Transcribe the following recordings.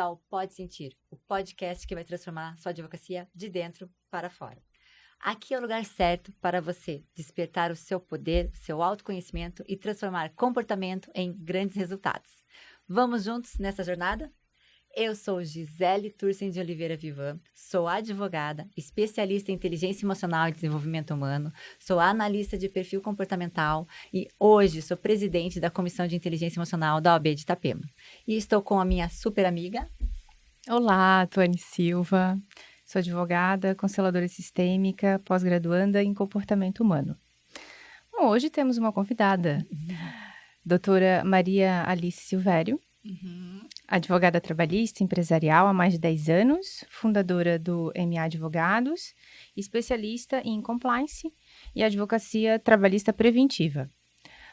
ao Pode Sentir, o podcast que vai transformar sua advocacia de dentro para fora. Aqui é o lugar certo para você despertar o seu poder, o seu autoconhecimento e transformar comportamento em grandes resultados. Vamos juntos nessa jornada? Eu sou Gisele Turcin de Oliveira Vivan, sou advogada, especialista em inteligência emocional e desenvolvimento humano, sou analista de perfil comportamental e hoje sou presidente da Comissão de Inteligência Emocional da OAB de Itapema. E estou com a minha super amiga. Olá, Tuane Silva, sou advogada, consteladora sistêmica, pós-graduanda em comportamento humano. Bom, hoje temos uma convidada, doutora Maria Alice Silvério, advogada trabalhista empresarial há mais de 10 anos, fundadora do MA Advogados, especialista em compliance e advocacia trabalhista preventiva.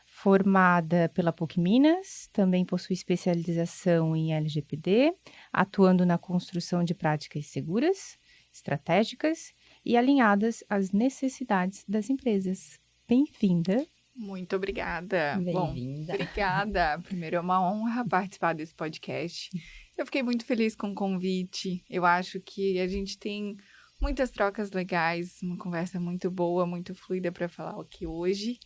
Formada pela PUC Minas, também possui especialização em LGPD, atuando na construção de práticas seguras, estratégicas e alinhadas às necessidades das empresas. Bem-vinda! Muito obrigada. Bem-vinda. Bom, obrigada. Primeiro, é uma honra participar desse podcast. Eu fiquei muito feliz com o convite. Eu acho que a gente tem muitas trocas legais, uma conversa muito boa, muito fluida para falar aqui hoje.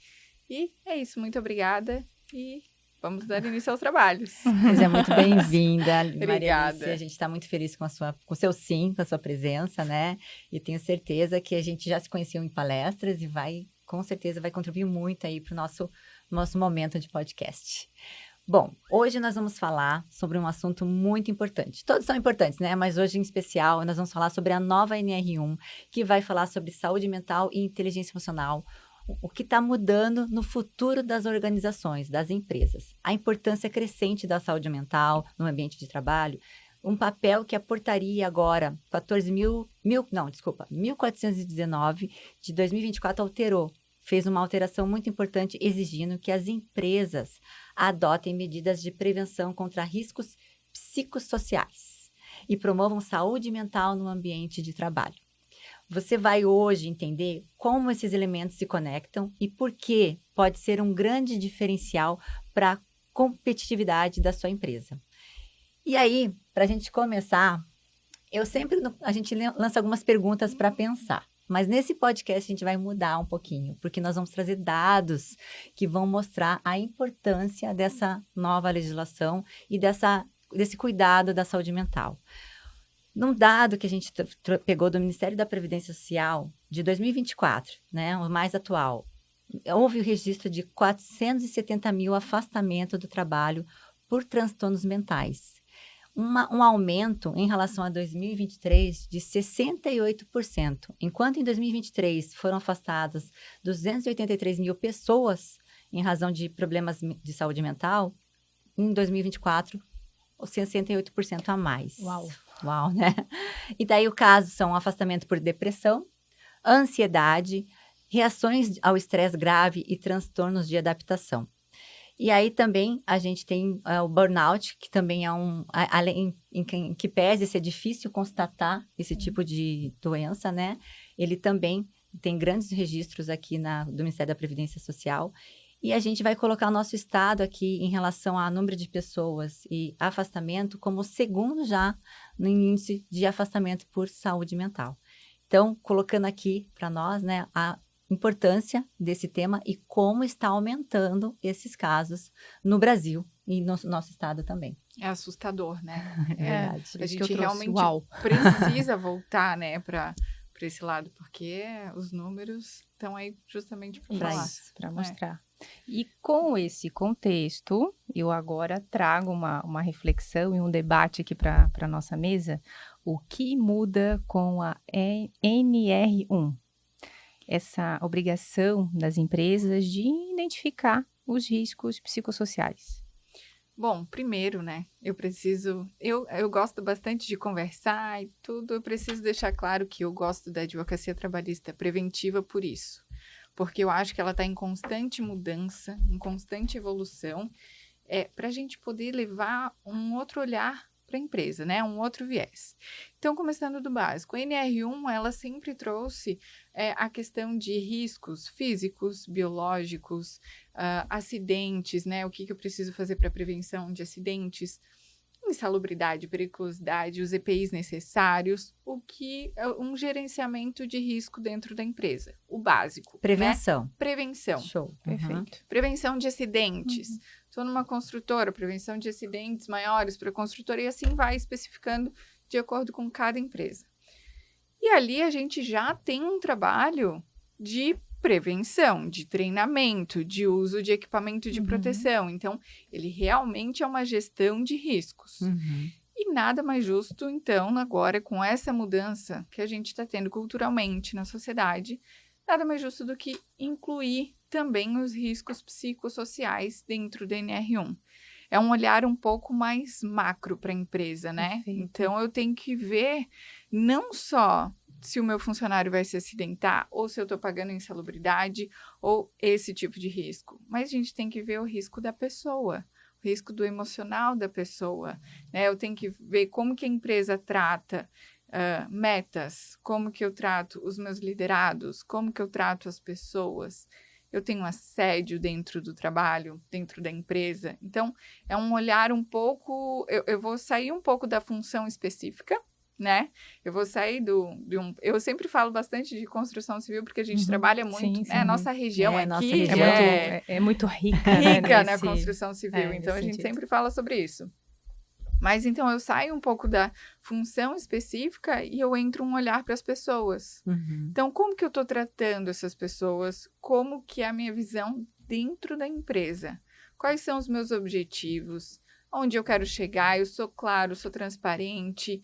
E é isso, muito obrigada e vamos dar início aos trabalhos. Seja muito bem-vinda, Maria Obrigada. Alice. A gente está muito feliz com o seu sim, com a sua presença, né? E tenho certeza que a gente já se conheceu em palestras e com certeza vai contribuir muito aí para o nosso momento de podcast. Bom, hoje nós vamos falar sobre um assunto muito importante. Todos são importantes, né? Mas hoje, em especial, nós vamos falar sobre a nova NR1, que vai falar sobre saúde mental e inteligência emocional, o que está mudando no futuro das organizações, das empresas. A importância crescente da saúde mental no ambiente de trabalho, um papel que a portaria agora, 14.419 de 2024 alterou. Fez uma alteração muito importante exigindo que as empresas adotem medidas de prevenção contra riscos psicossociais e promovam saúde mental no ambiente de trabalho. Você vai hoje entender como esses elementos se conectam e por que pode ser um grande diferencial para a competitividade da sua empresa. E aí, para a gente começar, a gente lança algumas perguntas para pensar. Mas nesse podcast a gente vai mudar um pouquinho, porque nós vamos trazer dados que vão mostrar a importância dessa nova legislação e desse cuidado da saúde mental. Num dado que a gente pegou do Ministério da Previdência Social de 2024, né, o mais atual, houve o registro de 470 mil afastamentos do trabalho por transtornos mentais. Um aumento em relação a 2023 de 68%, enquanto em 2023 foram afastadas 283 mil pessoas em razão de problemas de saúde mental, em 2024, 68% a mais. Uau, né? E daí o caso são afastamento por depressão, ansiedade, reações ao estresse grave e transtornos de adaptação. E aí também a gente tem o burnout, que também é além em que pese ser difícil constatar esse tipo de doença, né? Ele também tem grandes registros aqui do Ministério da Previdência Social. E a gente vai colocar o nosso estado aqui em relação ao número de pessoas e afastamento como o segundo já no índice de afastamento por saúde mental. Então, colocando aqui para nós, né, a importância desse tema e como está aumentando esses casos no Brasil e no nosso estado também. É assustador, né? É verdade. A gente realmente precisa voltar, né, para esse lado, porque os números estão aí justamente para mostrar. E com esse contexto, eu agora trago uma reflexão e um debate aqui para a nossa mesa. O que muda com a NR1? Essa obrigação das empresas de identificar os riscos psicossociais. Bom, primeiro, né, eu gosto bastante de conversar e tudo, eu preciso deixar claro que eu gosto da advocacia trabalhista preventiva por isso, porque eu acho que ela está em constante mudança, em constante evolução, para a gente poder levar um outro olhar para a empresa, né? Um outro viés. Então, começando do básico, a NR1, ela sempre trouxe a questão de riscos físicos, biológicos, acidentes, né? O que eu preciso fazer para prevenção de acidentes, insalubridade, periculosidade, os EPIs necessários, o que é um gerenciamento de risco dentro da empresa, o básico. Prevenção. Né? Prevenção. Show. Perfeito. Prevenção de acidentes. Estou numa construtora, prevenção de acidentes maiores para a construtora, e assim vai especificando de acordo com cada empresa. E ali a gente já tem um trabalho de prevenção, de treinamento, de uso de equipamento de proteção. Então, ele realmente é uma gestão de riscos. E nada mais justo, então, agora com essa mudança que a gente está tendo culturalmente na sociedade, nada mais justo do que incluir também os riscos psicossociais dentro da NR1. É um olhar um pouco mais macro para a empresa, né? Perfeito. Então, eu tenho que ver não só se o meu funcionário vai se acidentar, ou se eu estou pagando insalubridade, ou esse tipo de risco. Mas a gente tem que ver o risco da pessoa, o risco do emocional da pessoa, né? Eu tenho que ver como que a empresa trata metas, como que eu trato os meus liderados, como que eu trato as pessoas. Eu tenho assédio dentro do trabalho, dentro da empresa. Então, é um olhar um pouco... Eu vou sair um pouco da função específica, né? Eu vou sair eu sempre falo bastante de construção civil, porque a gente trabalha muito, sim, né? A nossa região aqui nossa região é muito rica, né, rica na nesse- construção civil. Então, a nesse gente sentido. sempre fala sobre isso. Mas, então, eu saio um pouco da função específica e eu entro um olhar para as pessoas. Então, como que eu estou tratando essas pessoas? Como que é a minha visão dentro da empresa? Quais são os meus objetivos? Onde eu quero chegar? Eu sou claro, sou transparente.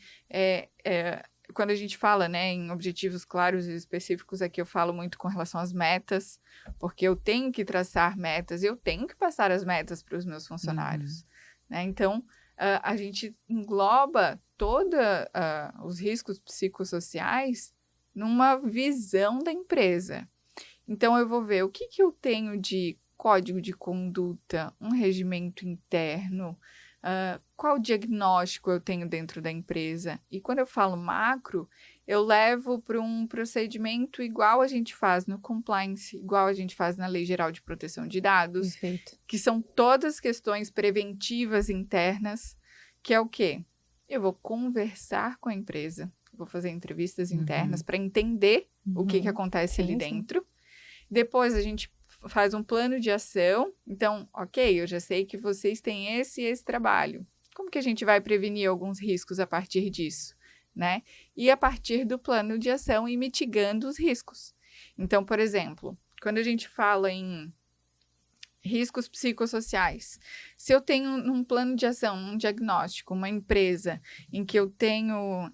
Quando a gente fala, né, em objetivos claros e específicos, aqui eu falo muito com relação às metas, porque eu tenho que traçar metas, eu tenho que passar as metas para os meus funcionários. Né? Então, a gente engloba todos os riscos psicossociais numa visão da empresa. Então, eu vou ver o que eu tenho de código de conduta, um regimento interno, qual diagnóstico eu tenho dentro da empresa. E quando eu falo macro, eu levo para um procedimento igual a gente faz no compliance, igual a gente faz na Lei Geral de Proteção de Dados, Perfeito. que são todas questões preventivas internas, que é o quê? Eu vou conversar com a empresa, vou fazer entrevistas internas para entender o que acontece ali Sim. dentro. Depois a gente faz um plano de ação. Então, ok, eu já sei que vocês têm esse e esse trabalho. Como que a gente vai prevenir alguns riscos a partir disso, né? E a partir do plano de ação e mitigando os riscos. Então, por exemplo, quando a gente fala em riscos psicossociais, se eu tenho um plano de ação, um diagnóstico, uma empresa em que eu tenho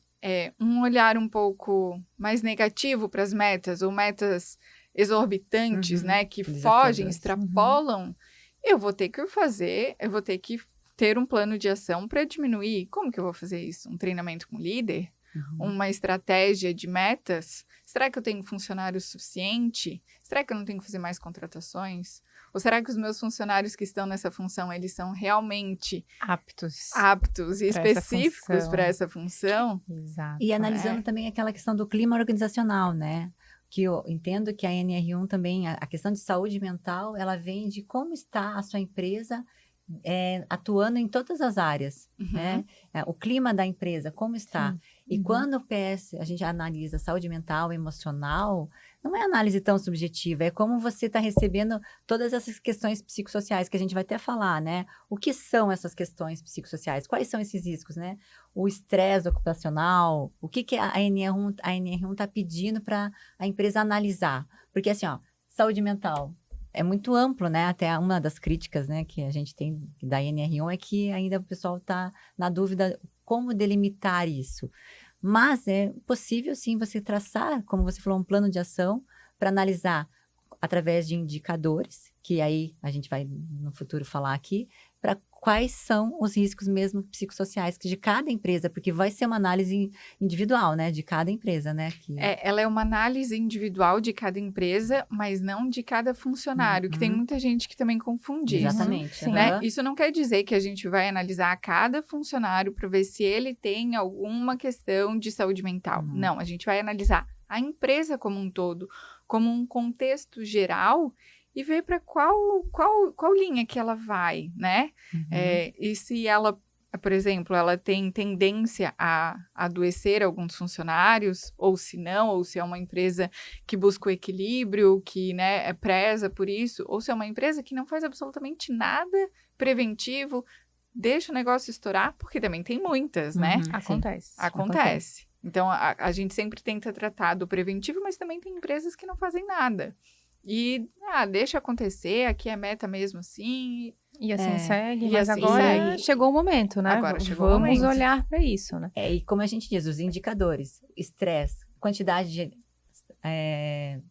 um olhar um pouco mais negativo para as metas, ou metas exorbitantes, né, que fogem, extrapolam, eu vou ter que ter um plano de ação para diminuir. Como que eu vou fazer isso? Um treinamento com líder? Uma estratégia de metas? Será que eu tenho funcionário suficiente? Será que eu não tenho que fazer mais contratações? Ou será que os meus funcionários que estão nessa função, eles são realmente Aptos e específicos para essa função? Exato. E analisando também aquela questão do clima organizacional, né? Que eu entendo que a NR1 também, a questão de saúde mental, ela vem de como está a sua empresa atuando em todas as áreas, né? O clima da empresa, como está. Sim. E quando o PS, a gente analisa saúde mental, emocional, não é análise tão subjetiva, é como você está recebendo todas essas questões psicossociais que a gente vai até falar, né? O que são essas questões psicossociais? Quais são esses riscos, né? O estresse ocupacional, o que a NR1 está pedindo para a empresa analisar? Porque assim, ó, saúde mental é muito amplo, né? Até uma das críticas, né, que a gente tem da NR1 é que ainda o pessoal está na dúvida como delimitar isso. Mas é possível, sim, você traçar, como você falou, um plano de ação para analisar através de indicadores, que aí a gente vai no futuro falar aqui, para quais são os riscos mesmo psicossociais de cada empresa, porque vai ser uma análise individual, né, de cada empresa, né? Ela é uma análise individual de cada empresa, mas não de cada funcionário, que tem muita gente que também confunde isso. Exatamente. Né? Isso não quer dizer que a gente vai analisar cada funcionário para ver se ele tem alguma questão de saúde mental. Não, a gente vai analisar a empresa como um todo, como um contexto geral, e ver para qual linha que ela vai, né? E se ela por exemplo, ela tem tendência a adoecer alguns funcionários, ou se não, ou se é uma empresa que busca o equilíbrio, que, né, preza por isso, ou se é uma empresa que não faz absolutamente nada preventivo, deixa o negócio estourar, porque também tem muitas, né? Sim. Acontece. Então, a gente sempre tenta tratar do preventivo, mas também tem empresas que não fazem nada. E, deixa acontecer, aqui é meta mesmo assim. E assim segue, E mas assim agora segue. chegou o momento, né? Agora chegou o Vamos momento. olhar para isso, né? E como a gente diz, os indicadores, estresse, quantidade de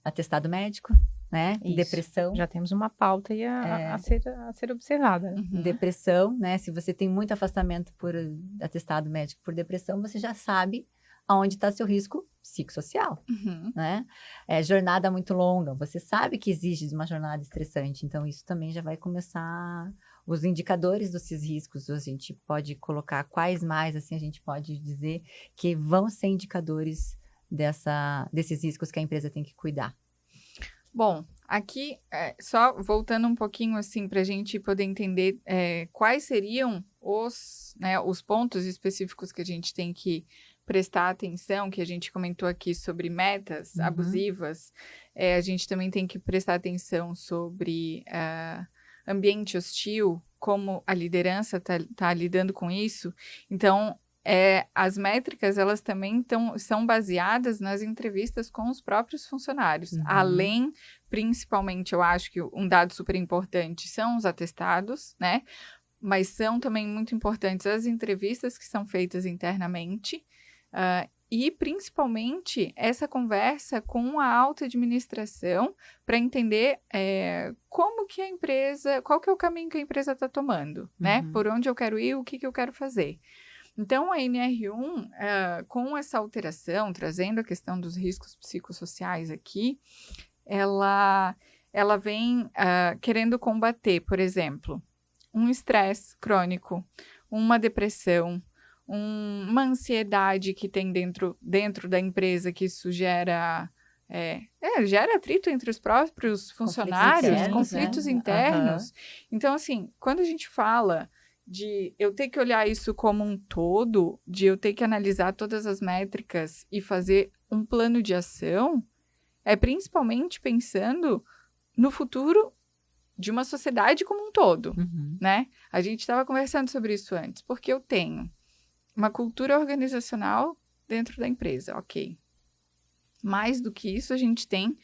atestado médico, né? Isso. Depressão. Já temos uma pauta aí a ser observada, né? Uhum. Depressão, né? Se você tem muito afastamento por atestado médico por depressão, você já sabe aonde está seu risco psicossocial, Uhum. né? Jornada muito longa, você sabe que exige uma jornada estressante, então isso também já vai começar. Os indicadores desses riscos, a gente pode colocar quais mais, assim, a gente pode dizer que vão ser indicadores desses riscos que a empresa tem que cuidar. Bom, aqui, só voltando um pouquinho, assim, para a gente poder entender quais seriam os pontos específicos que a gente tem que prestar atenção, que a gente comentou aqui sobre metas abusivas, a gente também tem que prestar atenção sobre ambiente hostil, como a liderança tá lidando com isso. Então, as métricas, elas também são baseadas nas entrevistas com os próprios funcionários. Além, principalmente, eu acho que um dado super importante são os atestados, né? Mas são também muito importantes as entrevistas que são feitas internamente. E, principalmente, essa conversa com a alta administração para entender como que a empresa, qual que é o caminho que a empresa está tomando, né? Por onde eu quero ir, o que eu quero fazer. Então, a NR1, com essa alteração, trazendo a questão dos riscos psicossociais aqui, ela vem querendo combater, por exemplo, um estresse crônico, uma depressão, uma ansiedade que tem dentro da empresa, que isso gera atrito entre os próprios funcionários, conflitos internos. Então, assim, quando a gente fala de eu ter que olhar isso como um todo, de eu ter que analisar todas as métricas e fazer um plano de ação, é principalmente pensando no futuro de uma sociedade como um todo, né? A gente estava conversando sobre isso antes, porque eu tenho uma cultura organizacional dentro da empresa, ok. Mais do que isso, a gente tem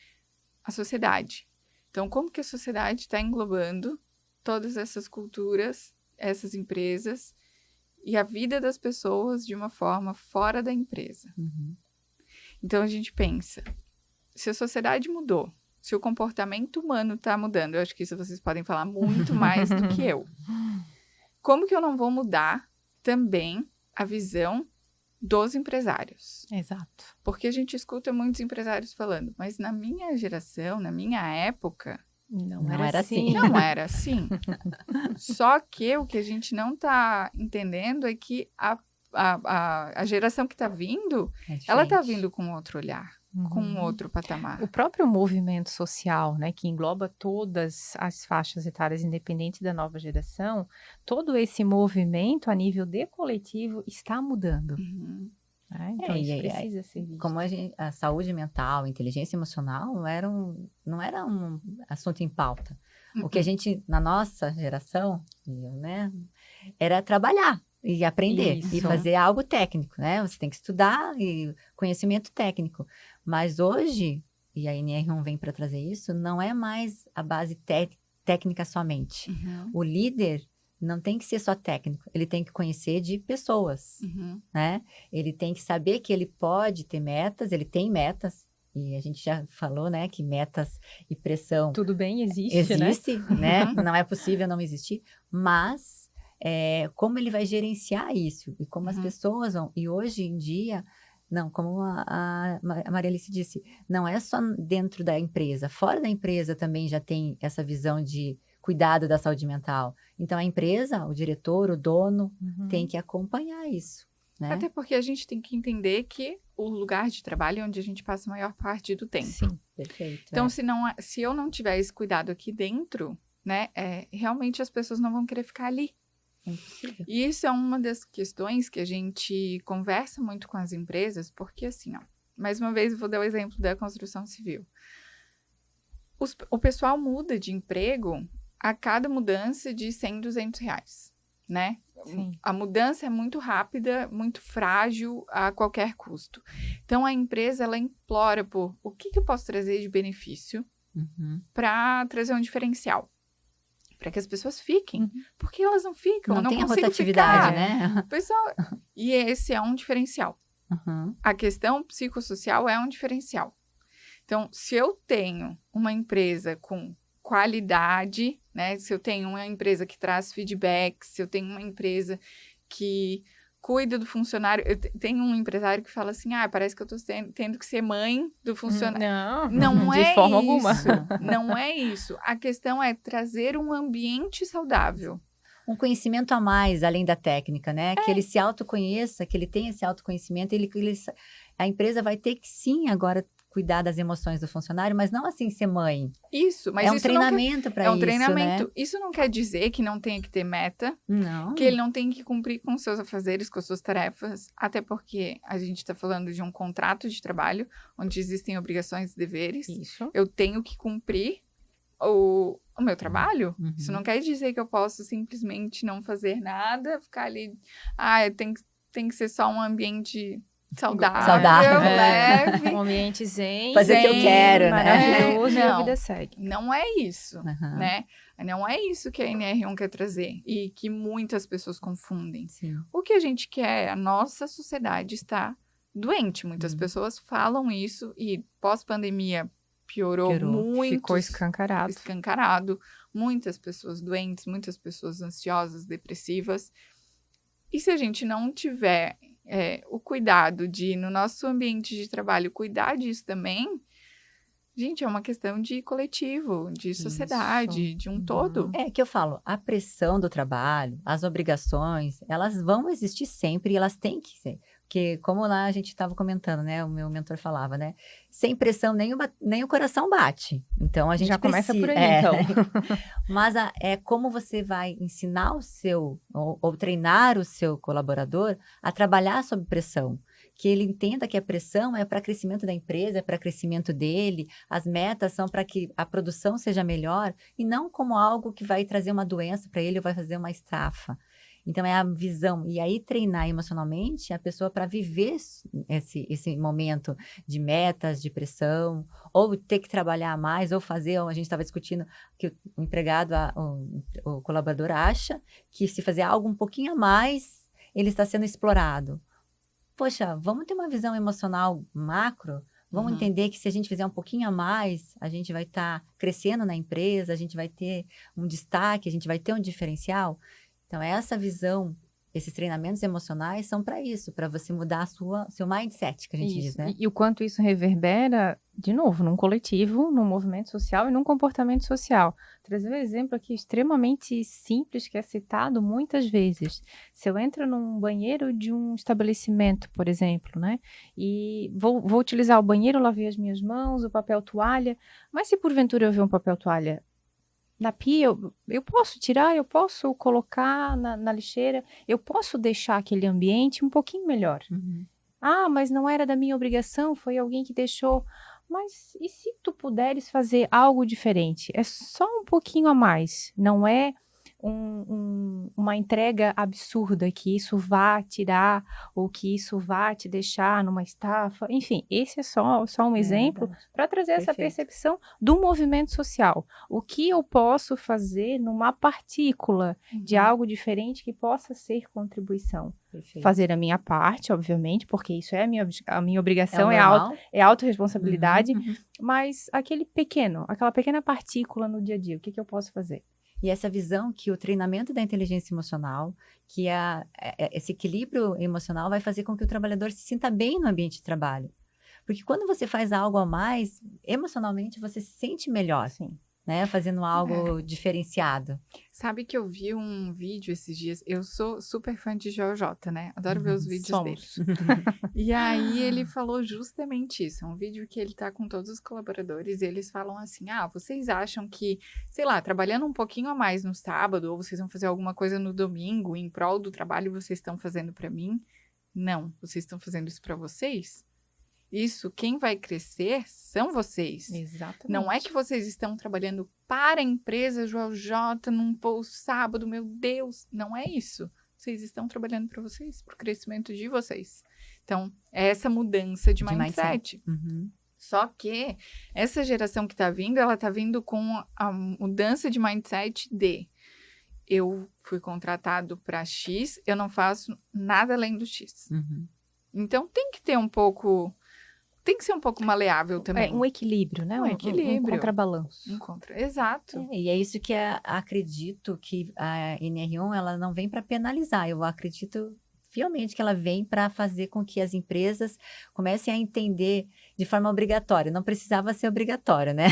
a sociedade. Então, como que a sociedade está englobando todas essas culturas, essas empresas e a vida das pessoas de uma forma fora da empresa? Então, a gente pensa, se a sociedade mudou, se o comportamento humano está mudando, eu acho que isso vocês podem falar muito mais do que eu. Como que eu não vou mudar também a visão dos empresários? Exato. Porque a gente escuta muitos empresários falando, mas na minha geração, na minha época, não era assim. Não era assim. Só que o que a gente não está entendendo é que a geração que está vindo, ela está vindo com outro olhar, com um outro patamar. O próprio movimento social, né, que engloba todas as faixas etárias, independente da nova geração, todo esse movimento a nível de coletivo está mudando. Então, isso precisa ser visto. Como a saúde mental, a inteligência emocional não era um assunto em pauta. O que a gente, na nossa geração, né, era trabalhar e aprender e fazer algo técnico, né? Você tem que estudar e conhecimento técnico. Mas hoje, e a NR1 vem para trazer isso, não é mais a base técnica somente. O líder não tem que ser só técnico, ele tem que conhecer de pessoas, né? Ele tem que saber que ele pode ter metas, ele tem metas, e a gente já falou, né, que metas e pressão... Tudo bem, existe, né? Não é possível não existir, mas como ele vai gerenciar isso, e como as pessoas vão... E hoje em dia, não, como a Maria Alice disse, não é só dentro da empresa, fora da empresa também já tem essa visão de cuidado da saúde mental. Então, a empresa, o diretor, o dono, tem que acompanhar isso, né? Até porque a gente tem que entender que o lugar de trabalho é onde a gente passa a maior parte do tempo. Sim, perfeito. Então, se eu não tiver esse cuidado aqui dentro, né, realmente as pessoas não vão querer ficar ali. É impossível. E isso é uma das questões que a gente conversa muito com as empresas, porque assim, ó, mais uma vez eu vou dar o exemplo da construção civil. O pessoal muda de emprego a cada mudança de 100, 200 reais, né? Sim. A mudança é muito rápida, muito frágil a qualquer custo. Então, a empresa, ela implora por o que eu posso trazer de benefício para trazer um diferencial. Para que as pessoas fiquem. Porque elas não ficam, Não tem a consigo rotatividade, ficar. né? Pessoal, e esse é um diferencial. Uhum. A questão psicossocial é um diferencial. Então, se eu tenho uma empresa com qualidade, né? Se eu tenho uma empresa que traz feedback, se eu tenho uma empresa que cuida do funcionário. Tem um empresário que fala assim, parece que eu tô tendo que ser mãe do funcionário. Não de é forma isso. alguma. Não é isso. A questão é trazer um ambiente saudável. Um conhecimento a mais, além da técnica, né? Que ele se autoconheça, que ele tenha esse autoconhecimento, a empresa vai ter que sim agora cuidar das emoções do funcionário, mas não assim ser mãe. Isso, mas é um isso treinamento para isso, é um treinamento. né? Isso não quer dizer que não tenha que ter meta, Não. que ele não tem que cumprir com seus afazeres, com suas tarefas, até porque a gente está falando de um contrato de trabalho, onde existem obrigações e deveres. Isso. Eu tenho que cumprir o meu trabalho. Uhum. Isso não quer dizer que eu posso simplesmente não fazer nada, ficar ali, tem que ser só um ambiente saudável, leve. Um ambiente zen. Fazer o que eu quero, né? Maravilhoso, e a Não. vida segue. Não é isso, Uhum. né? Não é isso que a NR1 quer trazer e que muitas pessoas confundem. Sim. O que a gente quer, a nossa sociedade está doente. Muitas pessoas falam isso e pós-pandemia piorou muito. Ficou escancarado. Muitas pessoas doentes, muitas pessoas ansiosas, depressivas. E se a gente não tiver o cuidado de, no nosso ambiente de trabalho, cuidar disso também, gente, é uma questão de coletivo, de sociedade, de um todo. É que eu falo, a pressão do trabalho, as obrigações, elas vão existir sempre e elas têm que ser. Porque, como lá a gente estava comentando, né? O meu mentor falava, né? Sem pressão, nem o coração bate. Então, a gente já começa por aí, então. Mas é como você vai ensinar ou treinar o seu colaborador a trabalhar sob pressão. Que ele entenda que a pressão é para crescimento da empresa, é para crescimento dele, as metas são para que a produção seja melhor, e não como algo que vai trazer uma doença para ele ou vai fazer uma estafa. Então, é a visão. E aí, treinar emocionalmente a pessoa para viver esse momento de metas, de pressão, ou ter que trabalhar mais, ou fazer, a gente estava discutindo que o empregado, o colaborador acha que se fazer algo um pouquinho a mais, ele está sendo explorado. Poxa, vamos ter uma visão emocional macro? Vamos entender que se a gente fizer um pouquinho a mais, a gente vai estar crescendo na empresa, a gente vai ter um destaque, a gente vai ter um diferencial. Então, essa visão, esses treinamentos emocionais são para isso, para você mudar seu mindset, que a gente diz, né? E o quanto isso reverbera, de novo, num coletivo, num movimento social e num comportamento social. Trazer um exemplo aqui extremamente simples, que é citado muitas vezes. Se eu entro num banheiro de um estabelecimento, por exemplo, né? E vou utilizar o banheiro, lavei as minhas mãos, o papel toalha, mas se porventura eu ver um papel toalha na pia, eu posso tirar, eu posso colocar na lixeira, eu posso deixar aquele ambiente um pouquinho melhor. Mas não era da minha obrigação, foi alguém que deixou. Mas e se tu puderes fazer algo diferente? É só um pouquinho a mais, não é uma entrega absurda que isso vá tirar ou que isso vá te deixar numa estafa. Enfim, esse é só um exemplo para trazer essa percepção do movimento social. O que eu posso fazer numa partícula de algo diferente que possa ser contribuição? Perfeito. Fazer a minha parte, obviamente, porque isso é a minha obrigação, é autorresponsabilidade, mas aquela pequena partícula no dia a dia, o que eu posso fazer? E essa visão que o treinamento da inteligência emocional, que esse equilíbrio emocional vai fazer com que o trabalhador se sinta bem no ambiente de trabalho. Porque quando você faz algo a mais, emocionalmente você se sente melhor. Sim. né? Fazendo algo diferenciado. Sabe que eu vi um vídeo esses dias, eu sou super fã de JoJ, né? Adoro ver os vídeos dele. Somos. E aí ele falou justamente isso, é um vídeo que ele tá com todos os colaboradores e eles falam assim, vocês acham que, sei lá, trabalhando um pouquinho a mais no sábado, ou vocês vão fazer alguma coisa no domingo, em prol do trabalho vocês estão fazendo para mim? Não, vocês estão fazendo isso para vocês? Isso, quem vai crescer são vocês. Exatamente. Não é que vocês estão trabalhando para a empresa JoJ num sábado, meu Deus. Não é isso. Vocês estão trabalhando para vocês, para o crescimento de vocês. Então, é essa mudança de mindset. Uhum. Só que essa geração que está vindo, ela está vindo com a mudança de mindset de eu fui contratado para X, eu não faço nada além do X. Uhum. Então, tem que ter um pouco... Tem que ser um pouco maleável também. Um equilíbrio, né? Um equilíbrio. Um contrabalanço. Exato. E é isso que acredito que a NR1 ela não vem para penalizar. Eu acredito fielmente que ela vem para fazer com que as empresas comecem a entender de forma obrigatória. Não precisava ser obrigatório, né?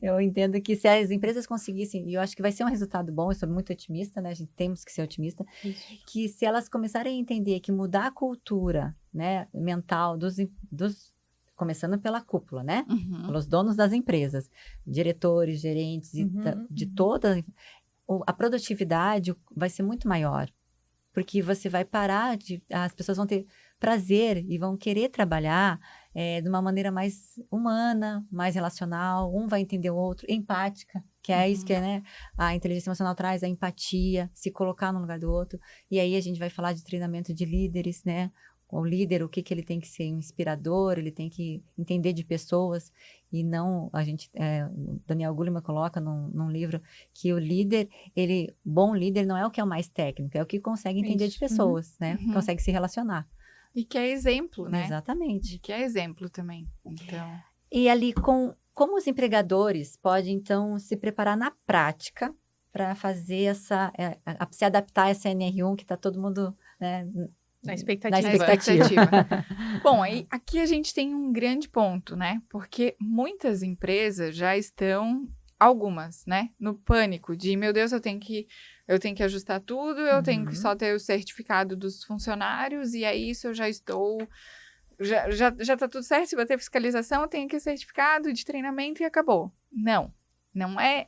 Eu entendo que se as empresas conseguissem, e eu acho que vai ser um resultado bom, eu sou muito otimista, né? A gente temos que ser otimista, que se elas começarem a entender que mudar a cultura, né, mental começando pela cúpula, né? Uhum. Pelos donos das empresas, diretores, gerentes, de toda a produtividade vai ser muito maior. Porque você vai parar as pessoas vão ter prazer e vão querer trabalhar de uma maneira mais humana, mais relacional, um vai entender o outro, empática, que é isso que né, a inteligência emocional traz, a empatia, se colocar no lugar do outro. E aí a gente vai falar de treinamento de líderes, né? O líder, o que ele tem que ser um inspirador, ele tem que entender de pessoas e não, o Daniel Goleman coloca num livro que o líder, bom líder não é o que é o mais técnico, é o que consegue entender de pessoas, né? Consegue se relacionar. E que é exemplo, né? Exatamente. E que é exemplo também, então... E ali, como os empregadores podem, então, se preparar na prática para fazer se adaptar a essa NR1 que está todo mundo, né, na expectativa. Bom, aqui a gente tem um grande ponto, né? Porque muitas empresas já estão, algumas, né? No pânico de, meu Deus, eu tenho que ajustar tudo, eu tenho que só ter o certificado dos funcionários, e aí isso eu já estou... Já tá tudo certo, se bater fiscalização, eu tenho que certificado de treinamento e acabou. Não é...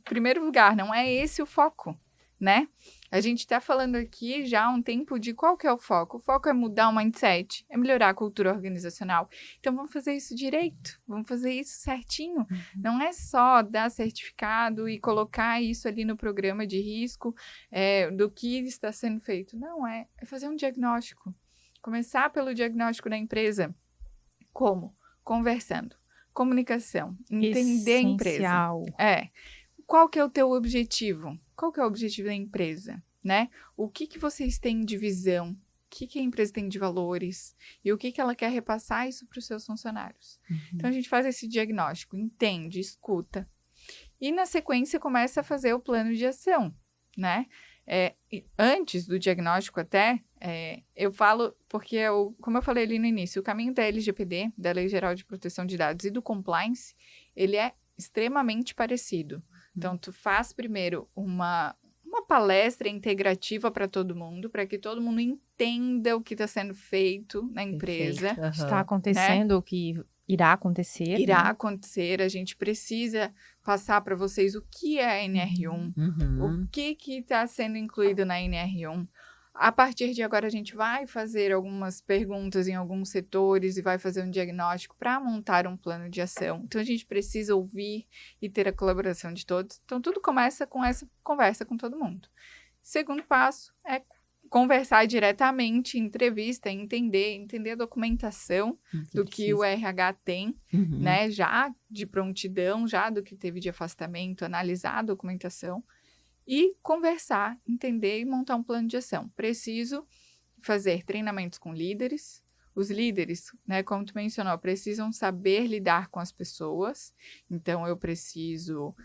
primeiro lugar, não é esse o foco, né? A gente está falando aqui já há um tempo de qual que é o foco. O foco é mudar o mindset, é melhorar a cultura organizacional. Então, vamos fazer isso direito, vamos fazer isso certinho. Não é só dar certificado e colocar isso ali no programa de risco do que está sendo feito. Não, é fazer um diagnóstico. Começar pelo diagnóstico da empresa. Como? Conversando. Comunicação. Entender a empresa. Qual que é o teu objetivo? Qual que é o objetivo da empresa, né? O que vocês têm de visão? O que a empresa tem de valores? E o que ela quer repassar isso para os seus funcionários? Então, a gente faz esse diagnóstico, entende, escuta. E, na sequência, começa a fazer o plano de ação, né? Antes do diagnóstico até, eu falo, porque, como eu falei ali no início, o caminho da LGPD, da Lei Geral de Proteção de Dados, e do compliance, ele é extremamente parecido. Então, tu faz primeiro uma palestra integrativa para todo mundo, para que todo mundo entenda o que está sendo feito na empresa. Está acontecendo, o que irá acontecer. Irá acontecer, a gente precisa passar para vocês o que é a NR1, o que está sendo incluído na NR1. A partir de agora, a gente vai fazer algumas perguntas em alguns setores e vai fazer um diagnóstico para montar um plano de ação. Então, a gente precisa ouvir e ter a colaboração de todos. Então, tudo começa com essa conversa com todo mundo. Segundo passo é conversar diretamente, entrevista, entender a documentação do que o RH tem, né? Já de prontidão, já do que teve de afastamento, analisar a documentação. E conversar, entender e montar um plano de ação. Preciso fazer treinamentos com líderes. Os líderes, né, como tu mencionou, precisam saber lidar com as pessoas. Então, eu preciso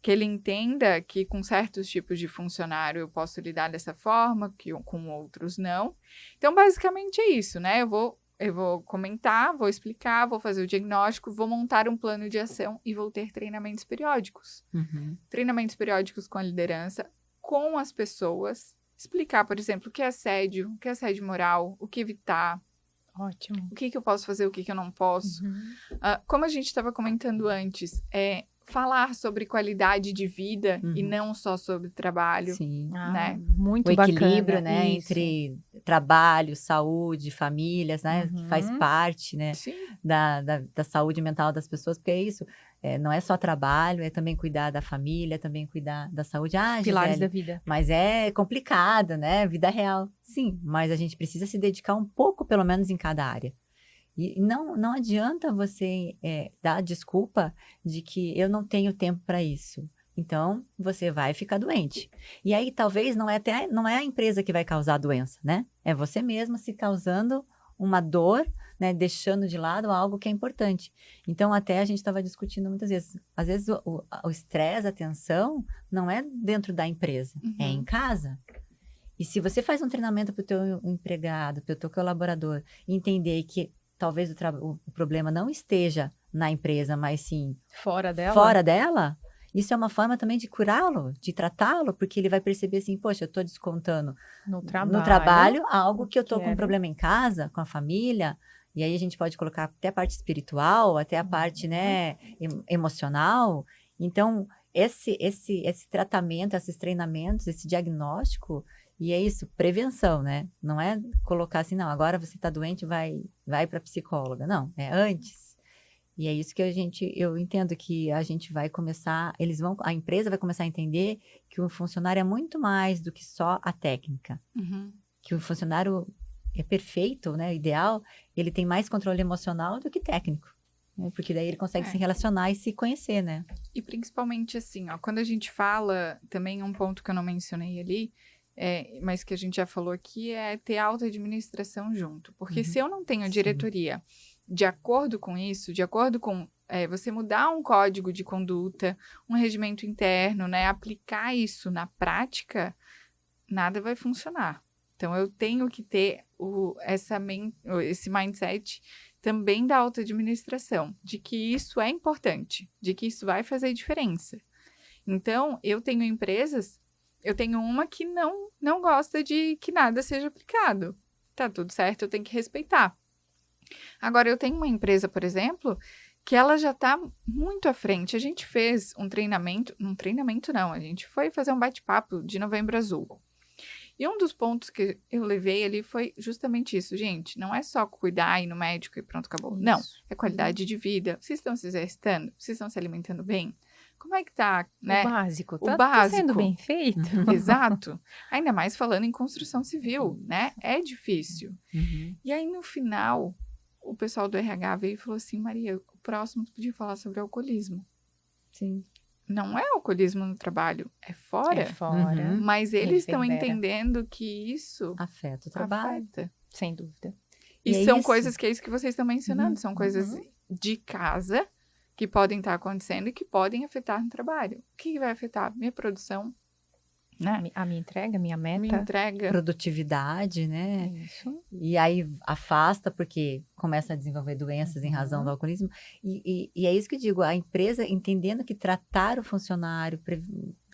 que ele entenda que com certos tipos de funcionário eu posso lidar dessa forma, que com outros não. Então, basicamente é isso, né? Eu vou Eu vou comentar, vou explicar, vou fazer o diagnóstico, vou montar um plano de ação e vou ter treinamentos periódicos. Treinamentos periódicos com a liderança, com as pessoas. Explicar, por exemplo, o que é assédio moral, o que evitar. Ótimo. O que eu posso fazer, o que eu não posso. Como a gente estava comentando antes, falar sobre qualidade de vida e não só sobre trabalho. Sim. Né? Muito O bacana. equilíbrio, né, Isso. entre trabalho, saúde, famílias, né, que faz parte, né, Sim. da saúde mental das pessoas, porque é isso, não é só trabalho, é também cuidar da família, é também cuidar da saúde. Os pilares Gisele, da vida. mas é complicado, né, vida real. Sim, mas a gente precisa se dedicar um pouco, pelo menos, em cada área. E não adianta você dar desculpa de que eu não tenho tempo para isso. Então, você vai ficar doente. E aí, talvez, não é a empresa que vai causar a doença, né? É você mesma se causando uma dor, né? Deixando de lado algo que é importante. Então, até a gente estava discutindo muitas vezes. Às vezes, o estresse, a tensão, não é dentro da empresa. É em casa. E se você faz um treinamento para o teu empregado, para o teu colaborador, entender que talvez o problema não esteja na empresa, mas sim Fora dela. isso é uma forma também de curá-lo, de tratá-lo, porque ele vai perceber assim, poxa, eu estou descontando No no trabalho algo o que eu que estou com um era. problema em casa, com a família, e aí a gente pode colocar até a parte espiritual, até a parte, né, emocional. Então, esse tratamento, esses treinamentos, esse diagnóstico, e é isso, prevenção, né? Não é colocar assim, não, agora você está doente, vai para psicóloga. Não, é antes. E é isso que eu entendo que a gente vai começar, a empresa vai começar a entender que o funcionário é muito mais do que só a técnica. Que o funcionário é perfeito, né? Ideal, ele tem mais controle emocional do que técnico. Né? Porque daí ele consegue se relacionar e se conhecer, né? E principalmente assim, ó, quando a gente fala, também um ponto que eu não mencionei ali, mas que a gente já falou aqui, é ter alta administração junto. Porque se eu não tenho diretoria de acordo com isso, de acordo com você mudar um código de conduta, um regimento interno, né, aplicar isso na nada vai funcionar. Então, eu tenho que ter esse mindset também da alta administração, de que isso é importante, de que isso vai fazer diferença. Então, eu tenho uma que não gosta de que nada seja aplicado. Tá tudo certo, eu tenho que respeitar. Agora, eu tenho uma empresa, por exemplo, que ela já está muito à frente. A gente fez um treinamento não, a gente foi fazer um bate-papo de Novembro Azul. E um dos pontos que eu levei ali foi justamente isso, gente. Não é só cuidar, ir no médico e pronto, acabou. Isso. Não, é qualidade de vida. Vocês estão se exercitando? Vocês estão se alimentando bem? Como é que tá, né? O básico. Tá sendo bem feito. Exato. Ainda mais falando em construção civil, né? É difícil. E aí, no final, o pessoal do RH veio e falou assim, Maria, o próximo tu podia falar sobre alcoolismo. Sim. Não é alcoolismo no trabalho, é fora. É fora. Mas eles estão entendendo que isso afeta o trabalho. Afeta. Sem dúvida. E são coisas que é isso que vocês estão mencionando. São coisas de casa que podem estar acontecendo e que podem afetar no trabalho. O que vai afetar? Minha produção, né? A minha entrega, minha meta. Minha entrega. Produtividade, né? Isso. E aí afasta, porque começa a desenvolver doenças em razão do alcoolismo. E é isso que eu digo, a empresa entendendo que tratar o funcionário,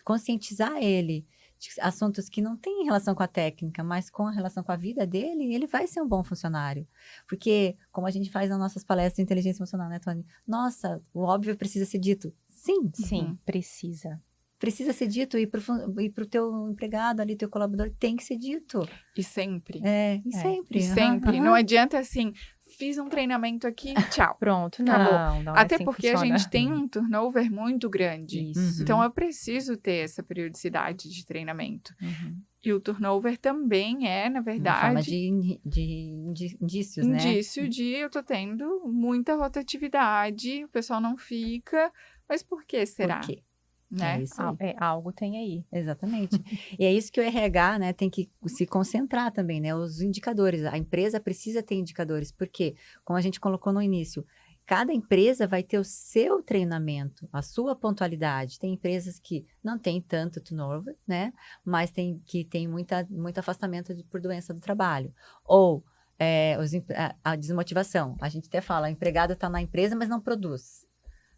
conscientizar ele de assuntos que não têm relação com a técnica, mas com a relação com a vida dele, ele vai ser um bom funcionário. Porque, como a gente faz nas nossas palestras de inteligência emocional, né, Tony? Nossa, o óbvio precisa ser dito. Sim. Sim, precisa. Precisa ser dito, e pro teu empregado ali, teu colaborador, tem que ser dito. E sempre. Sempre. E sempre. Não adianta assim, fiz um treinamento aqui, tchau. Pronto, acabou. Não Até assim porque a gente tem um turnover muito grande. Isso. Então, eu preciso ter essa periodicidade de treinamento. E o turnover também é, na verdade... Uma forma de indícios, né? Indício de eu tô tendo muita rotatividade, o pessoal não fica. Mas por que será? Por quê? Né? É isso aí. Algo tem aí. Exatamente. E é isso que o RH, né, tem que se concentrar também, né? Os indicadores. A empresa precisa ter indicadores, porque, como a gente colocou no início, cada empresa vai ter o seu treinamento, a sua pontualidade. Tem empresas que não têm tanto turnover, né? Mas que tem muito afastamento por doença do trabalho. Ou a desmotivação. A gente até fala, o empregado está na empresa, mas não produz.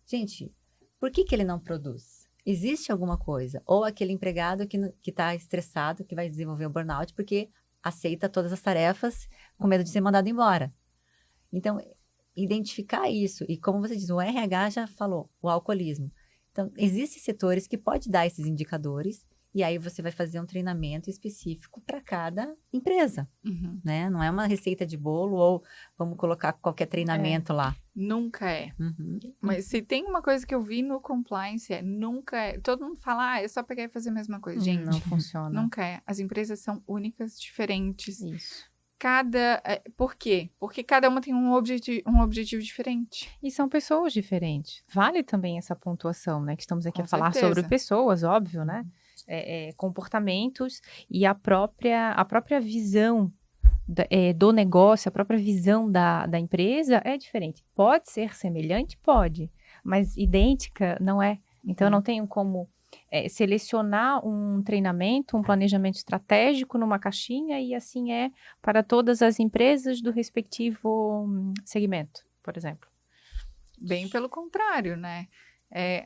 Gente, por que ele não produz? Existe alguma coisa. Ou aquele empregado que está estressado, que vai desenvolver o burnout, porque aceita todas as tarefas com medo de ser mandado embora. Então, identificar isso. E como você diz, o RH já falou, o alcoolismo. Então, existem setores que podem dar esses indicadores e aí você vai fazer um treinamento específico para cada empresa, né? Não é uma receita de bolo ou vamos colocar qualquer treinamento lá. Nunca é. Uhum. Mas se tem uma coisa que eu vi no compliance, nunca é. Todo mundo fala, é só pegar e fazer a mesma coisa. Gente, não funciona. Nunca é. As empresas são únicas, diferentes. Isso. Por quê? Porque cada uma tem um objetivo diferente. E são pessoas diferentes. Vale também essa pontuação, né? Que estamos aqui Com a falar certeza. sobre pessoas, óbvio, né? Comportamentos e a própria visão do negócio, a própria visão da empresa é diferente. Pode ser semelhante? Pode. Mas idêntica não é. Então, eu não tenho como selecionar um treinamento, um planejamento estratégico numa caixinha e assim é para todas as empresas do respectivo segmento, por exemplo. Bem pelo contrário, né?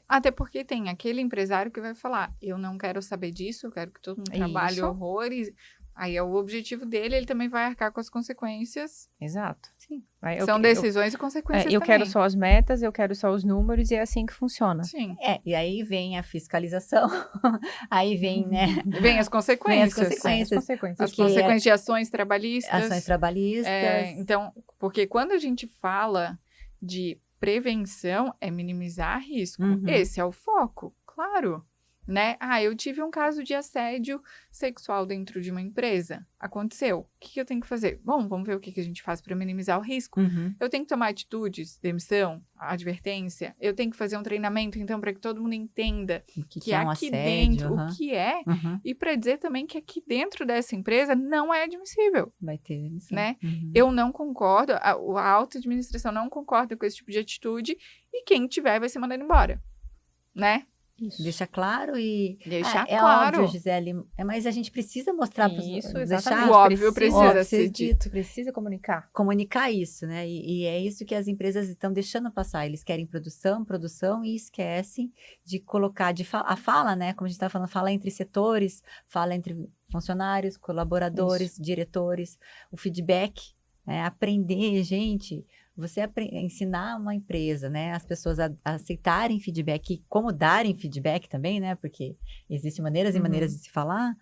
Até porque tem aquele empresário que vai falar, eu não quero saber disso, eu quero que todo mundo trabalhe Isso. horrores. Aí é o objetivo dele, ele também vai arcar com as consequências. Exato. Sim. Aí São decisões e consequências eu também. quero só as metas, eu quero só os números e é assim que funciona. Sim. E aí vem a fiscalização, aí vem, né? Vem as consequências. Vem as consequências. As consequências. As Porque consequências de ações trabalhistas. Ações trabalhistas. Então, porque quando a gente fala de prevenção, é minimizar risco. Uhum. Esse é o foco, claro. Né? Eu tive um caso de assédio sexual dentro de uma empresa. Aconteceu. O que eu tenho que fazer? Bom, vamos ver o que a gente faz para minimizar o risco. Uhum. Eu tenho que tomar atitudes, demissão, advertência. Eu tenho que fazer um treinamento, então, para que todo mundo entenda O que que é um aqui assédio, dentro, uhum. o que é, Uhum. e para dizer também que aqui dentro dessa empresa não é admissível. Vai ter demissão. Né? Uhum. Eu não concordo, a alta administração não concorda com esse tipo de atitude, e quem tiver vai ser mandado embora. Né? Isso. Deixa claro e... Deixar é claro. óbvio, Gisele, mas a gente precisa mostrar para Isso, deixar exatamente. O óbvio precisa óbvio, ser dito. Precisa comunicar isso, né? E é isso que as empresas estão deixando passar. Eles querem produção e esquecem de colocar a fala, né? Como a gente está falando, fala entre setores, fala entre funcionários, colaboradores, diretores, o feedback, né? Aprender, gente. Você ensinar uma empresa, né? As pessoas a aceitarem feedback e como darem feedback também, né? Porque existem maneiras e maneiras de se falar.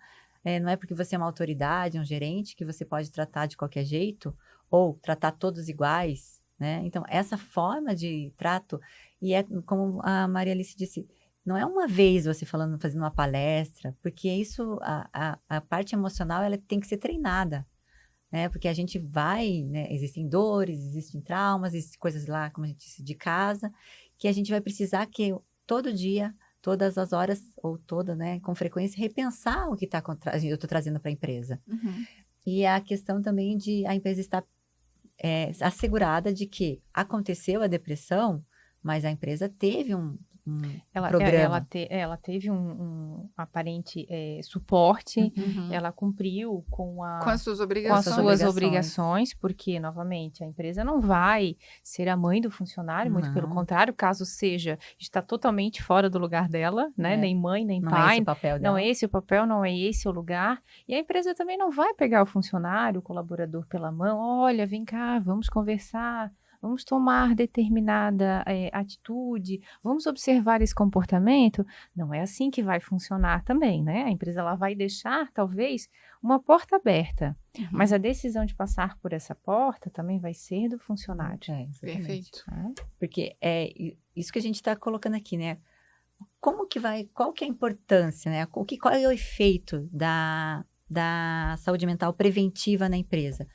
Não é porque você é uma autoridade, um gerente, que você pode tratar de qualquer jeito ou tratar todos iguais, né? Então, essa forma de trato, e como a Maria Alice disse, não é uma vez você fazendo uma palestra, porque isso, a parte emocional, ela tem que ser treinada. Né? Porque a gente vai, né? Existem dores, existem traumas, existem coisas lá, como a gente disse, de casa, que a gente vai precisar que todo dia, todas as horas, ou né, com frequência, repensar o que eu estou trazendo para a empresa. Uhum. E a questão também de a empresa estar assegurada de que aconteceu a depressão, mas a empresa teve um programa. Ela teve um aparente suporte, Uhum. ela cumpriu com as suas com obrigações. as suas obrigações, porque, novamente, a empresa não vai ser a mãe do funcionário, muito pelo Não. contrário, caso seja, está totalmente fora do lugar dela, né? Nem mãe, nem Não é pai. esse o papel dela. Não é esse o papel, não é esse o lugar. E a empresa também não vai pegar o funcionário, o colaborador pela mão. Olha, vem cá, vamos conversar. Vamos tomar determinada atitude, vamos observar esse comportamento. Não é assim que vai funcionar também, né? A empresa ela vai deixar, talvez, uma porta aberta. Uhum. Mas a decisão de passar por essa porta também vai ser do funcionário. Exatamente. Perfeito. Porque é isso que a gente está colocando aqui, né? Qual que é a importância, né? Qual é o efeito da saúde mental preventiva na empresa?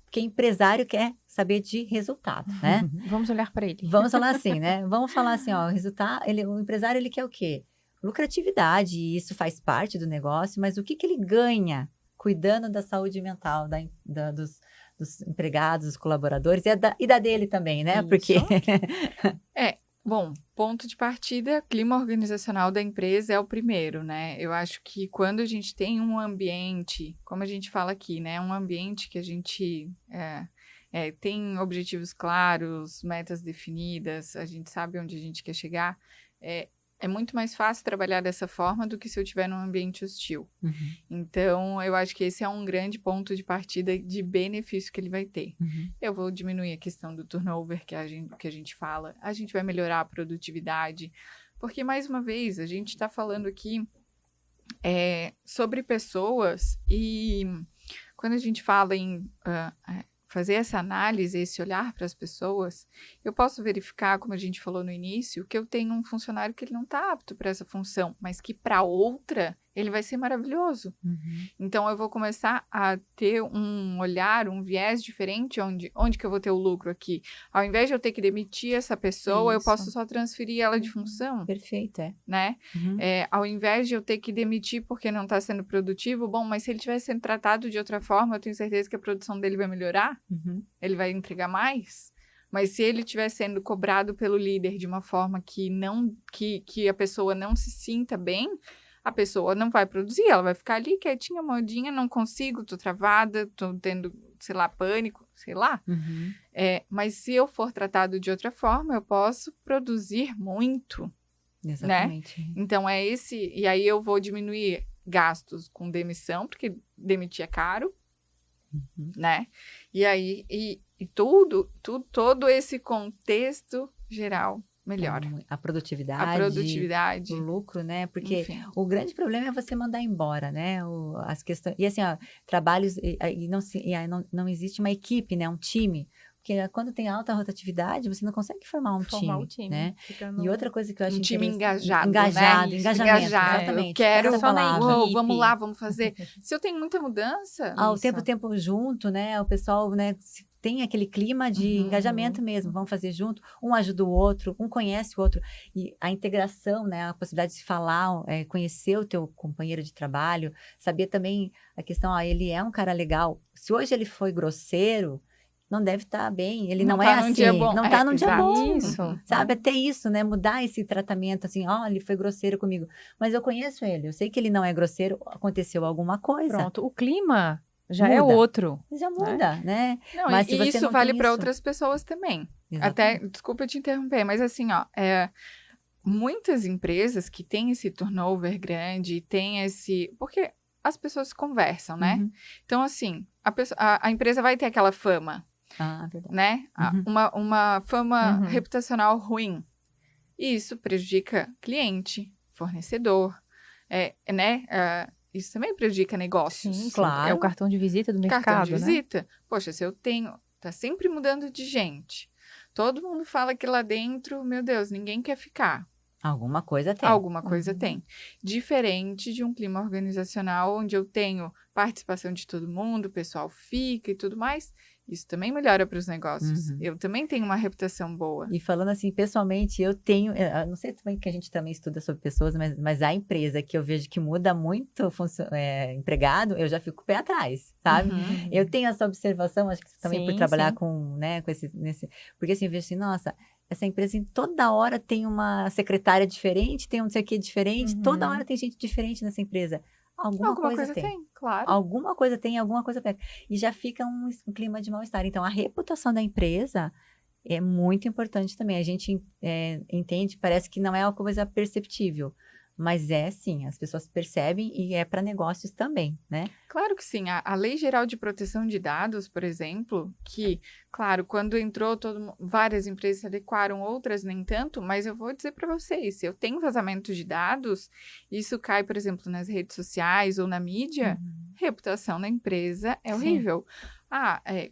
Porque empresário quer saber de resultado, né? Vamos olhar para ele. Vamos falar assim, né? Vamos falar assim, ó, o empresário, ele quer o quê? Lucratividade, e isso faz parte do negócio, mas o que ele ganha cuidando da saúde mental dos empregados, dos colaboradores e da dele também, né? Isso. Porque... Bom, ponto de partida, clima organizacional da empresa é o primeiro, né? Eu acho que quando a gente tem um ambiente, como a gente fala aqui, né? Um ambiente que a gente tem objetivos claros, metas definidas, a gente sabe onde a gente quer chegar, é muito mais fácil trabalhar dessa forma do que se eu estiver num ambiente hostil. Uhum. Então, eu acho que esse é um grande ponto de partida de benefício que ele vai ter. Uhum. Eu vou diminuir a questão do turnover que a gente fala, a gente vai melhorar a produtividade, porque, mais uma vez, a gente está falando aqui sobre pessoas e quando a gente fala em fazer essa análise, esse olhar para as pessoas, eu posso verificar, como a gente falou no início, que eu tenho um funcionário que ele não está apto para essa função, mas que para outra ele vai ser maravilhoso. Uhum. Então, eu vou começar a ter um olhar, um viés diferente onde que eu vou ter o lucro aqui. Ao invés de eu ter que demitir essa pessoa, eu Isso. posso só transferir ela de função, Perfeito, né? Uhum. Ao invés de eu ter que demitir porque não está sendo produtivo, bom, mas se ele estiver sendo tratado de outra forma, eu tenho certeza que a produção dele vai melhorar, Uhum. ele vai entregar mais. Mas se ele estiver sendo cobrado pelo líder de uma forma que a pessoa não se sinta bem, a pessoa não vai produzir, ela vai ficar ali quietinha, moedinha, não consigo, tô travada, tô tendo, sei lá, pânico, sei lá. Uhum. Mas se eu for tratado de outra forma, eu posso produzir muito. Exatamente. Então, e aí eu vou diminuir gastos com demissão, porque demitir é caro, Uhum. né? E aí, todo esse contexto geral melhora. A produtividade. A produtividade. O lucro, né? Porque Enfim. o grande problema é você mandar embora, né? As questões. E assim, ó, trabalhos. E não existe uma equipe, né? Um time. Porque quando tem alta rotatividade, você não consegue formar um time, né? E outra coisa que eu acho Um time engajado, né? engajamento, Engajado. exatamente. Eu quero Essa só na palavra. equipe. Vamos lá, vamos fazer. Se eu tenho muita mudança, O tempo junto, né? O pessoal, né? Tem aquele clima de engajamento mesmo, vamos fazer junto, um ajuda o outro, um conhece o outro, e a integração, né, a possibilidade de falar, conhecer o teu companheiro de trabalho, saber também a questão, ele é um cara legal, se hoje ele foi grosseiro, não deve estar bem, ele não é num assim, dia bom. não está num dia bom, Isso. sabe, até isso, né, mudar esse tratamento, assim, ele foi grosseiro comigo, mas eu conheço ele, eu sei que ele não é grosseiro, aconteceu alguma coisa. Pronto, o clima já é Muda. outro. Já muda, né? Não, Mas se e você isso não vale tem para isso- outras pessoas também. Exatamente. Até, desculpa te interromper, mas assim, muitas empresas que têm esse turnover grande, porque as pessoas conversam, né? Uhum. Então, assim, a empresa vai ter aquela fama, Verdade. né? Uhum. Uma fama Uhum. reputacional ruim. E isso prejudica cliente, fornecedor, né? Isso também prejudica negócios. Sim, Claro. É o cartão de visita do mercado, Cartão de né? visita. Poxa, se eu tá sempre mudando de gente. Todo mundo fala que lá dentro, meu Deus, ninguém quer ficar. Alguma coisa tem. Alguma coisa tem. Diferente de um clima organizacional onde eu tenho participação de todo mundo, o pessoal fica e tudo mais. Isso também melhora para os negócios. Uhum. Eu também tenho uma reputação boa. E falando assim, pessoalmente, eu tenho, não sei também que a gente também estuda sobre pessoas, mas a empresa que eu vejo que muda muito empregado, eu já fico com o pé atrás, sabe? Uhum. Eu tenho essa observação, acho que também por Sim, trabalhar sim. com porque assim, eu vejo assim, nossa, essa empresa assim, toda hora tem uma secretária diferente, tem um não sei o que diferente, toda hora tem gente diferente nessa empresa. Alguma coisa tem. Claro. Alguma coisa tem, alguma coisa pega. E já fica um clima de mal-estar. Então, a reputação da empresa é muito importante também. A gente entende, parece que não é uma coisa perceptível. Mas sim, as pessoas percebem e é para negócios também, né? Claro que sim. A Lei Geral de Proteção de Dados, por exemplo, que, claro, quando entrou, várias empresas se adequaram, outras nem tanto, mas eu vou dizer para vocês, se eu tenho vazamento de dados, isso cai, por exemplo, nas redes sociais ou na mídia, reputação da empresa é horrível.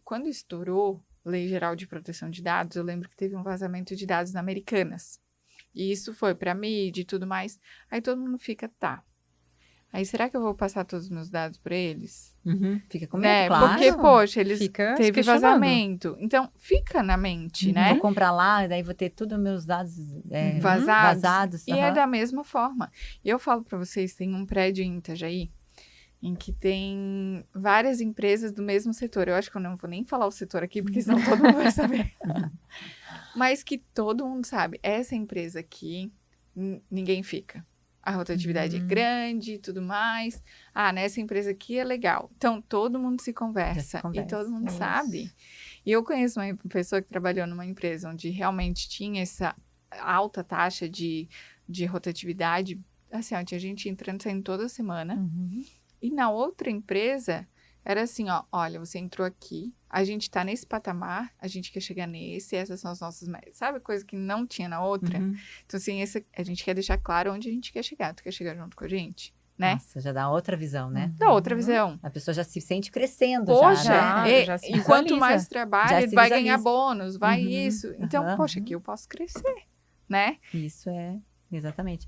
Quando estourou Lei Geral de Proteção de Dados, eu lembro que teve um vazamento de dados na Americanas. E isso foi para mídia e tudo mais. Aí todo mundo fica, Aí será que eu vou passar todos os meus dados para eles? Fica com medo, claro. Porque, poxa, eles Fica se teve questionando. vazamento. Então, fica na mente, né? Vou comprar lá, daí vou ter todos os meus dados Vazados. E é aham. da mesma forma. E eu falo para vocês, tem um prédio em Itajaí, em que tem várias empresas do mesmo setor. Eu acho que eu não vou nem falar o setor aqui, porque senão todo mundo vai saber. mas que todo mundo sabe, essa empresa aqui, ninguém fica. A rotatividade é grande e tudo mais. Ah, nessa empresa aqui é legal. Então, todo mundo se conversa. E todo mundo sabe. E eu conheço uma pessoa que trabalhou numa empresa onde realmente tinha essa alta taxa de rotatividade. Assim, ó, tinha gente entrando e saindo toda semana. E na outra empresa, era assim, ó, olha, você entrou aqui, a gente tá nesse patamar, a gente quer chegar nesse, essas são as nossas metas. Sabe coisa que não tinha na outra? Então, assim, a gente quer deixar claro onde a gente quer chegar. Tu quer chegar junto com a gente, né? Nossa, já dá outra visão, né? Dá outra visão. A pessoa já se sente crescendo. Poxa, já, né? já se e quanto mais Já trabalha, se vai visualiza. ganhar bônus, vai isso. Então, poxa, aqui eu posso crescer, né? Isso exatamente.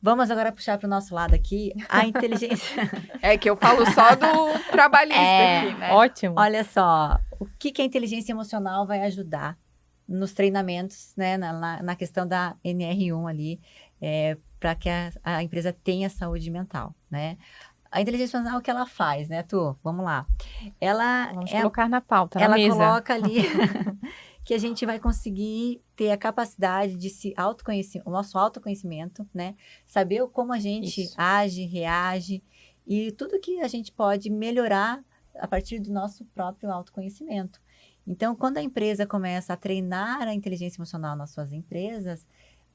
Vamos agora puxar para o nosso lado aqui a inteligência. É que eu falo só do trabalhista aqui, né? Ótimo. Olha só, o que a inteligência emocional vai ajudar nos treinamentos, né, na questão da NR1 ali, para que a empresa tenha saúde mental, né? A inteligência emocional, o que ela faz, né, Tu? Vamos lá. Vamos colocar na pauta, na ela mesa. coloca ali que a gente vai conseguir ter a capacidade de se autoconhecer, o nosso autoconhecimento, né? Saber como a gente age, reage e tudo que a gente pode melhorar a partir do nosso próprio autoconhecimento. Então, quando a empresa começa a treinar a inteligência emocional nas suas empresas,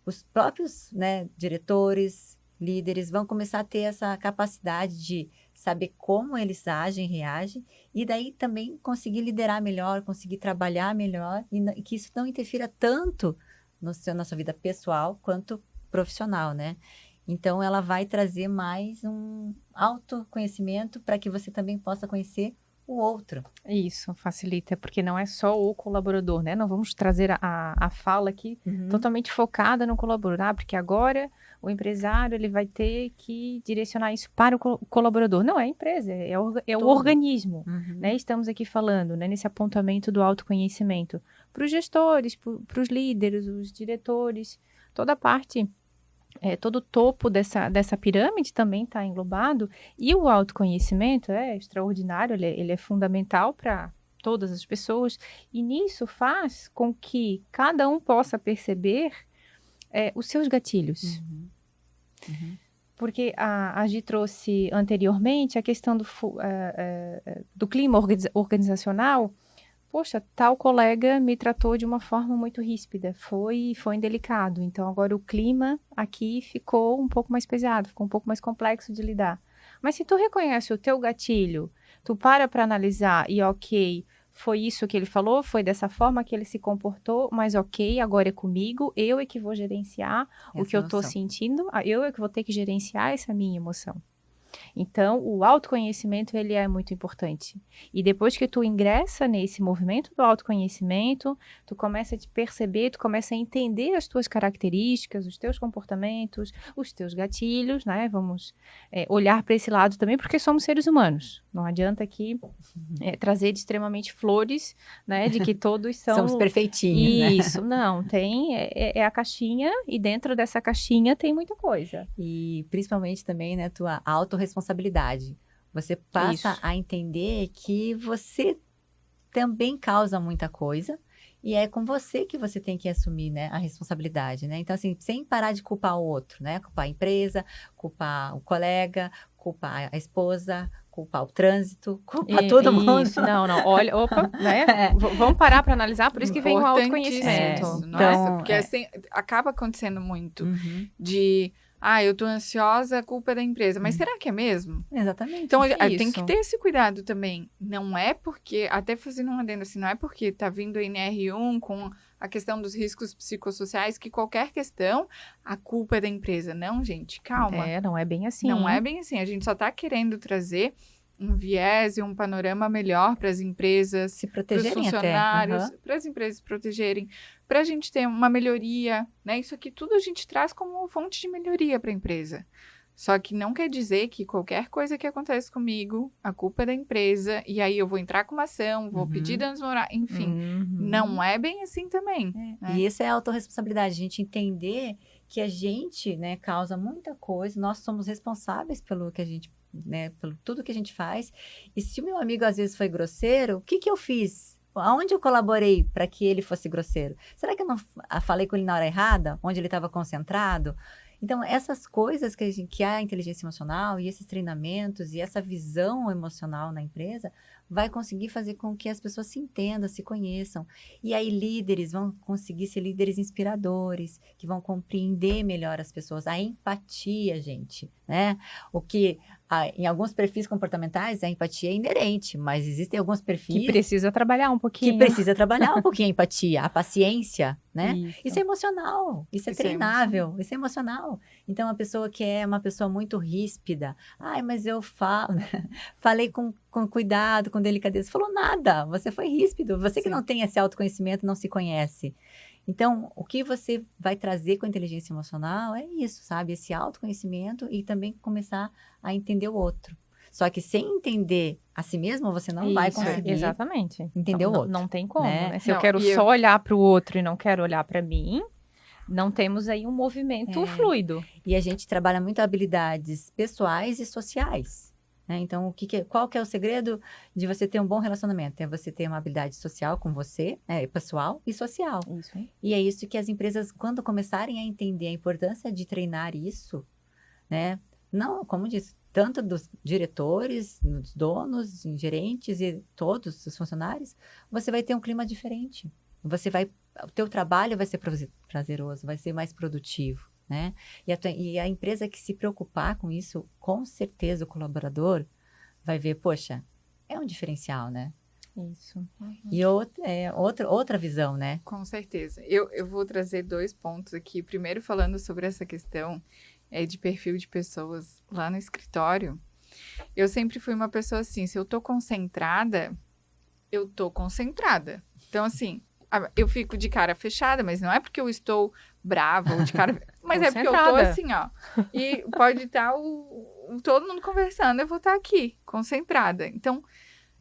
os próprios, né, diretores, líderes vão começar a ter essa capacidade de saber como eles agem, reagem, e daí também conseguir liderar melhor, conseguir trabalhar melhor, e que isso não interfira tanto na sua vida pessoal quanto profissional, né? Então, ela vai trazer mais um autoconhecimento para que você também possa conhecer o outro. Isso, facilita, porque não é só o colaborador, né? Não vamos trazer a fala aqui totalmente focada no colaborador, porque agora o empresário ele vai ter que direcionar isso para o colaborador. Não é a empresa, é o organismo, né? Estamos aqui falando, né, nesse apontamento do autoconhecimento para os gestores, para os líderes, os diretores, toda a parte. Todo o topo dessa pirâmide também está englobado, e o autoconhecimento é extraordinário, ele é fundamental para todas as pessoas, e nisso faz com que cada um possa perceber os seus gatilhos. Porque a Gi trouxe anteriormente a questão do clima organizacional. Poxa, tal colega me tratou de uma forma muito ríspida, foi indelicado. Então, agora o clima aqui ficou um pouco mais pesado, ficou um pouco mais complexo de lidar. Mas se tu reconhece o teu gatilho, tu para analisar e ok, foi isso que ele falou, foi dessa forma que ele se comportou, mas ok, agora é comigo, eu é que vou gerenciar o que eu estou sentindo, eu é que vou ter que gerenciar essa minha emoção. Então, o autoconhecimento, ele é muito importante. E depois que tu ingressa nesse movimento do autoconhecimento, tu começa a te perceber, tu começa a entender as tuas características, os teus comportamentos, os teus gatilhos, né? Vamos olhar para esse lado também, porque somos seres humanos. Não adianta aqui trazer de extremamente flores, né? De que todos são... Somos perfeitinhos, né? Isso, não. Tem a caixinha, e dentro dessa caixinha tem muita coisa. E principalmente também, né, tua autorresponsabilidade. Você passa a entender que você também causa muita coisa e é com você que você tem que assumir, né, a responsabilidade, né? Então, assim, sem parar de culpar o outro, né? Culpar a empresa, culpar o colega, culpar a esposa, culpar o trânsito, culpar todo mundo. Isso, não, olha, opa, né? Vamos parar para analisar, por isso que vem o autoconhecimento. Nossa, porque assim, acaba acontecendo muito de... eu tô ansiosa, a culpa é da empresa. Mas será que é mesmo? Exatamente. Então, tem que ter esse cuidado também. Não é porque, até fazendo um adendo assim, não é porque tá vindo a NR1 com a questão dos riscos psicossociais, que qualquer questão, a culpa é da empresa. Não, gente, calma. Não é bem assim. Não é bem assim. A gente só tá querendo trazer um viés e um panorama melhor para as empresas, se protegerem, para os funcionários, para as empresas se protegerem, para a gente ter uma melhoria, né? Isso aqui tudo a gente traz como fonte de melhoria para a empresa. Só que não quer dizer que qualquer coisa que acontece comigo, a culpa é da empresa, e aí eu vou entrar com uma ação, vou pedir danos morais, enfim. Não é bem assim também. Né? E isso é a autorresponsabilidade, a gente entender que a gente, né, causa muita coisa, nós somos responsáveis pelo que a gente, né, pelo tudo que a gente faz. E se o meu amigo às vezes foi grosseiro, o que eu fiz Aonde eu colaborei para que ele fosse grosseiro? Será que eu não falei com ele na hora errada? Onde ele estava concentrado? Então, essas coisas que a inteligência emocional e esses treinamentos e essa visão emocional na empresa vai conseguir fazer com que as pessoas se entendam, se conheçam. E aí, líderes vão conseguir ser líderes inspiradores, que vão compreender melhor as pessoas. A empatia, gente, né? O que, em alguns perfis comportamentais, a empatia é inerente, mas existem alguns perfis Que precisa trabalhar um que pouquinho. precisa trabalhar um pouquinho a empatia, a paciência, né? Isso. Isso é emocional, isso é Isso é treinável, isso é emocional. Então, a pessoa que é uma pessoa muito ríspida, ai, mas eu falei com cuidado, com delicadeza, falou nada, você foi ríspido, você que Sim. não tem esse autoconhecimento, não se conhece. Então, o que você vai trazer com a inteligência emocional é isso, sabe? Esse autoconhecimento e também começar a entender o outro. Só que sem entender a si mesmo, você não vai Isso, conseguir exatamente. entender o Não, outro. não tem como, né? né? Se eu Não, quero e só olhar para o outro e não quero olhar para mim, não temos aí um movimento É. fluido. E a gente trabalha muito habilidades pessoais e sociais. Né? Então, qual que é o segredo de você ter um bom relacionamento? É você ter uma habilidade social com você, pessoal e social. Isso. E é isso que as empresas, quando começarem a entender a importância de treinar isso, né? Não, como disse, tanto dos diretores, dos donos, gerentes e todos os funcionários, você vai ter um clima diferente. O teu trabalho vai ser prazeroso, vai ser mais produtivo, né? E a empresa que se preocupar com isso, com certeza o colaborador vai ver, poxa, é um diferencial, né? Isso. E outra visão, né? Com certeza. Eu vou trazer 2 pontos aqui. Primeiro, falando sobre essa questão de perfil de pessoas lá no escritório. Eu sempre fui uma pessoa assim, se eu tô concentrada, eu tô concentrada. Então, assim, eu fico de cara fechada, mas não é porque eu estou brava ou de cara... Mas é porque eu tô Concentrada. assim, ó. E pode estar todo mundo conversando, eu vou estar aqui, concentrada. Então,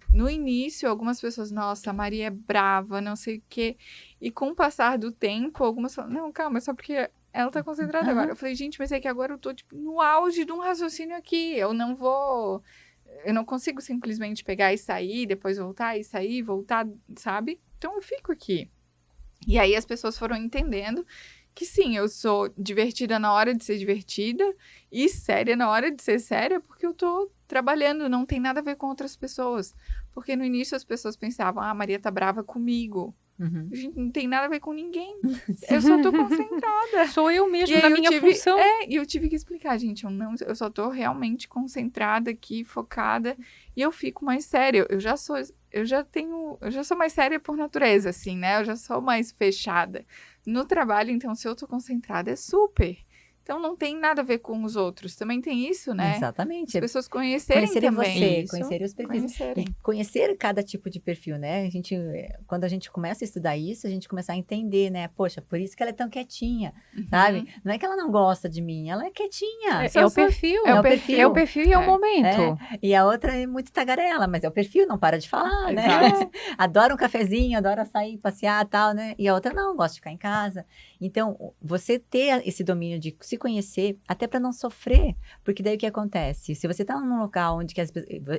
no início, algumas pessoas, nossa, a Maria é brava, não sei o quê. E com o passar do tempo, algumas falam, não, calma, é só porque ela tá concentrada agora. Eu falei, gente, mas é que agora eu tô, tipo, no auge de um raciocínio aqui. Eu não consigo simplesmente pegar e sair, depois voltar e sair, voltar, sabe? Então eu fico aqui. E aí as pessoas foram entendendo que sim, eu sou divertida na hora de ser divertida e séria na hora de ser séria, porque eu tô trabalhando, não tem nada a ver com outras pessoas. Porque no início as pessoas pensavam, a Maria tá brava comigo. Uhum. Gente, não tem nada a ver com ninguém. Eu só tô concentrada. Sou eu mesmo E aí na eu minha tive- função. E eu tive que explicar, gente, eu só tô realmente concentrada aqui, focada, e eu fico mais séria. Eu já sou mais séria por natureza, assim, né? Eu já sou mais fechada. No trabalho, então, se eu tô concentrada, é super. Então, não tem nada a ver com os outros. Também tem isso, né? Exatamente. As pessoas conhecerem também. você, Isso. conhecerem os perfis. Conhecerem. E conhecer cada tipo de perfil, né? Quando a gente começa a estudar isso, a gente começa a entender, né? Poxa, por isso que ela é tão quietinha, sabe? Não é que ela não gosta de mim, ela é quietinha. É o perfil. é o perfil. É o perfil e é o É. momento. E a outra é muito tagarela, mas é o perfil, não para de falar, né? Exato. Adora um cafezinho, adora sair, passear e tal, né? E a outra não, gosta de ficar em casa. Então, você ter esse domínio de se conhecer, até para não sofrer, porque daí o que acontece? Se você está num local onde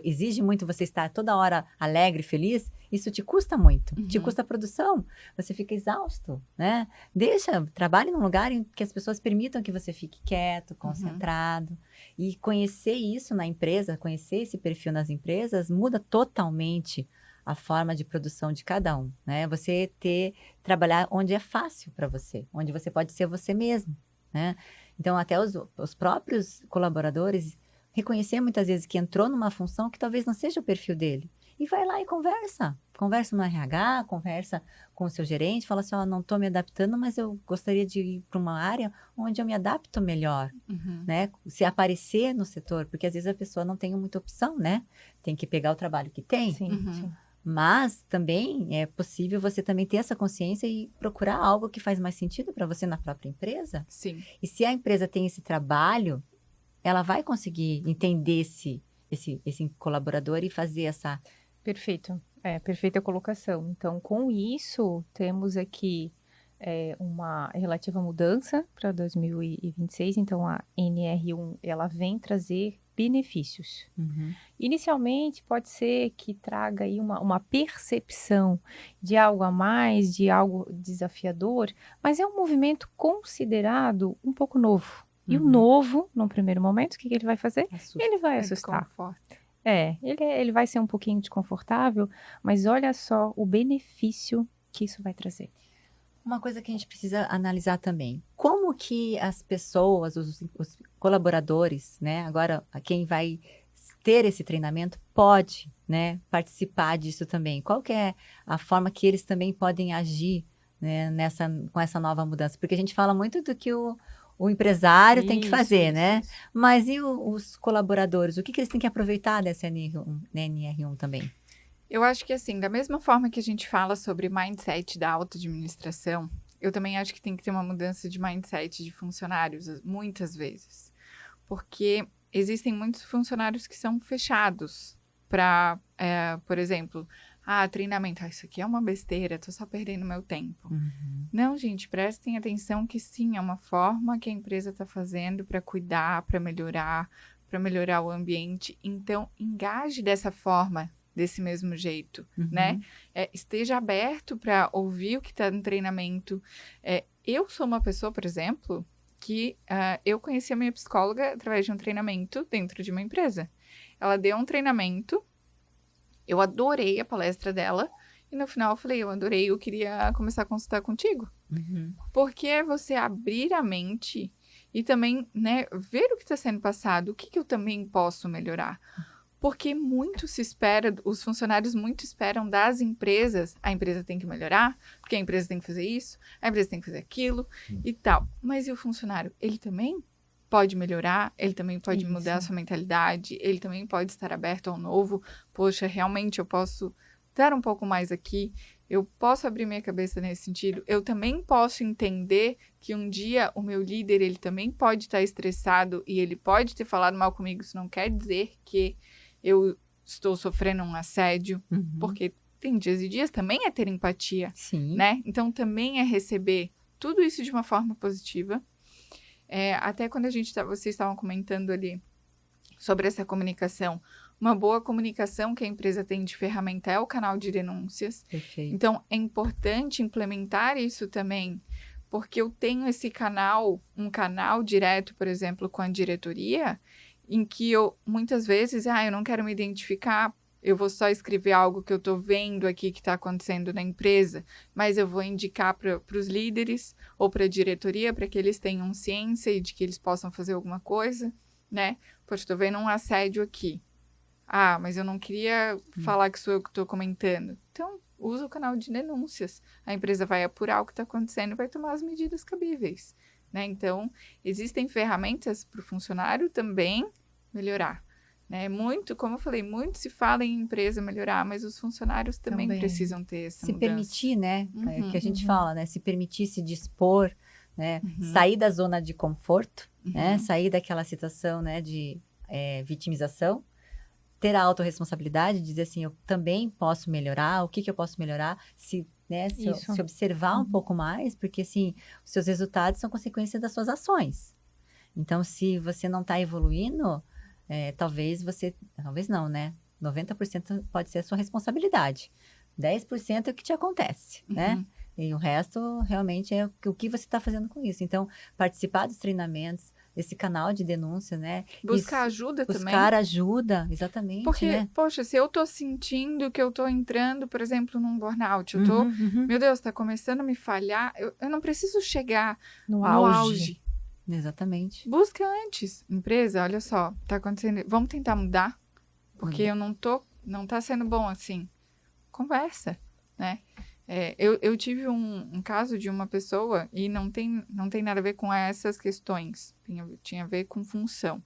exige muito você estar toda hora alegre, feliz, isso te custa muito, te Uhum. custa a produção, você fica exausto, né? Trabalhe num lugar em que as pessoas permitam que você fique quieto, concentrado, e conhecer isso na empresa, conhecer esse perfil nas empresas, muda totalmente a forma de produção de cada um, né? Trabalhar onde é fácil para você, onde você pode ser você mesmo, né? Então, até os próprios colaboradores reconhecer muitas vezes que entrou numa função que talvez não seja o perfil dele. E vai lá e conversa. Conversa no RH, conversa com o seu gerente, fala assim, não estou me adaptando, mas eu gostaria de ir para uma área onde eu me adapto melhor, né? Se aparecer no setor, porque às vezes a pessoa não tem muita opção, né? Tem que pegar o trabalho que tem. Sim, sim. Mas também é possível você também ter essa consciência e procurar algo que faz mais sentido para você na própria empresa. Sim. E se a empresa tem esse trabalho, ela vai conseguir entender esse colaborador e fazer essa... Perfeito. Perfeita colocação. Então, com isso, temos aqui uma relativa mudança para 2026. Então, a NR1, ela vem trazer benefícios. Uhum. Inicialmente, pode ser que traga aí uma percepção de algo a mais, de algo desafiador, mas é um movimento considerado um pouco novo. E o Uhum. novo, num primeiro momento, o que ele vai fazer? Assusta. Ele vai É assustar. desconforto. Ele vai ser um pouquinho desconfortável, mas olha só o benefício que isso vai trazer. Uma coisa que a gente precisa analisar também, como que as pessoas, os colaboradores, né, agora quem vai ter esse treinamento pode, né, participar disso também. Qual que é a forma que eles também podem agir, né, com essa nova mudança? Porque a gente fala muito do que o empresário tem que fazer, né? Isso. Mas e os colaboradores? O que eles têm que aproveitar dessa NR1 também? Eu acho que assim, da mesma forma que a gente fala sobre mindset da autoadministração, eu também acho que tem que ter uma mudança de mindset de funcionários, muitas vezes. Porque existem muitos funcionários que são fechados para, por exemplo, treinamento. Isso aqui é uma besteira, tô só perdendo meu tempo. Uhum. Não, gente, prestem atenção que sim, é uma forma que a empresa está fazendo para cuidar, para melhorar o ambiente. Então, engaje dessa forma, desse mesmo jeito, né? Esteja aberto para ouvir o que está no treinamento. Eu sou uma pessoa, por exemplo, que eu conheci a minha psicóloga através de um treinamento dentro de uma empresa. Ela deu um treinamento, eu adorei a palestra dela, e no final eu falei, eu adorei, eu queria começar a consultar contigo. Uhum. Porque é você abrir a mente e também, né, ver o que está sendo passado, o que eu também posso melhorar. Porque muito se espera, os funcionários muito esperam das empresas, a empresa tem que melhorar, porque a empresa tem que fazer isso, a empresa tem que fazer aquilo e tal. Mas e o funcionário? Ele também pode melhorar, ele também pode mudar a sua mentalidade, ele também pode estar aberto ao novo. Poxa, realmente eu posso dar um pouco mais aqui, eu posso abrir minha cabeça nesse sentido, eu também posso entender que um dia o meu líder, ele também pode estar estressado e ele pode ter falado mal comigo, isso não quer dizer que eu estou sofrendo um assédio, porque tem dias e dias, também é ter empatia, Sim. né? Então, também é receber tudo isso de uma forma positiva. Até quando vocês estavam comentando ali sobre essa comunicação, uma boa comunicação que a empresa tem de ferramenta é o canal de denúncias. Perfeito. Então, é importante implementar isso também, porque eu tenho esse canal, um canal direto, por exemplo, com a diretoria, em que eu, muitas vezes, eu não quero me identificar, eu vou só escrever algo que eu estou vendo aqui que está acontecendo na empresa, mas eu vou indicar para os líderes ou para a diretoria para que eles tenham ciência e de que eles possam fazer alguma coisa, né? Poxa, estou vendo um assédio aqui. Mas eu não queria falar que sou eu que estou comentando. Então, usa o canal de denúncias. A empresa vai apurar o que está acontecendo e vai tomar as medidas cabíveis, né? Então, existem ferramentas para o funcionário também melhorar, né? Muito, como eu falei, muito se fala em empresa melhorar, mas os funcionários também precisam ter essa se mudança. permitir, né? É o que a gente fala, né? Se permitir se dispor, né? Sair da zona de conforto, né? Sair daquela situação, né? De vitimização, ter a autorresponsabilidade, dizer assim, eu também posso melhorar, o que eu posso melhorar, se observar um pouco mais, porque assim, os seus resultados são consequência das suas ações. Então, se você não está evoluindo, talvez não, né? 90% pode ser a sua responsabilidade. 10% é o que te acontece, né? E o resto, realmente, é o que você está fazendo com isso. Então, participar dos treinamentos, esse canal de denúncia, né? Buscar ajuda também. Buscar ajuda, exatamente, porque, né? Poxa, se eu tô sentindo que eu tô entrando, por exemplo, num burnout, eu tô, meu Deus, tá começando a me falhar, eu não preciso chegar no auge. Exatamente. Busca antes. Empresa, olha só, tá acontecendo, vamos tentar mudar, porque eu não tá sendo bom assim. Conversa, né? Eu tive um caso de uma pessoa, e não tem nada a ver com essas questões, tinha a ver com função.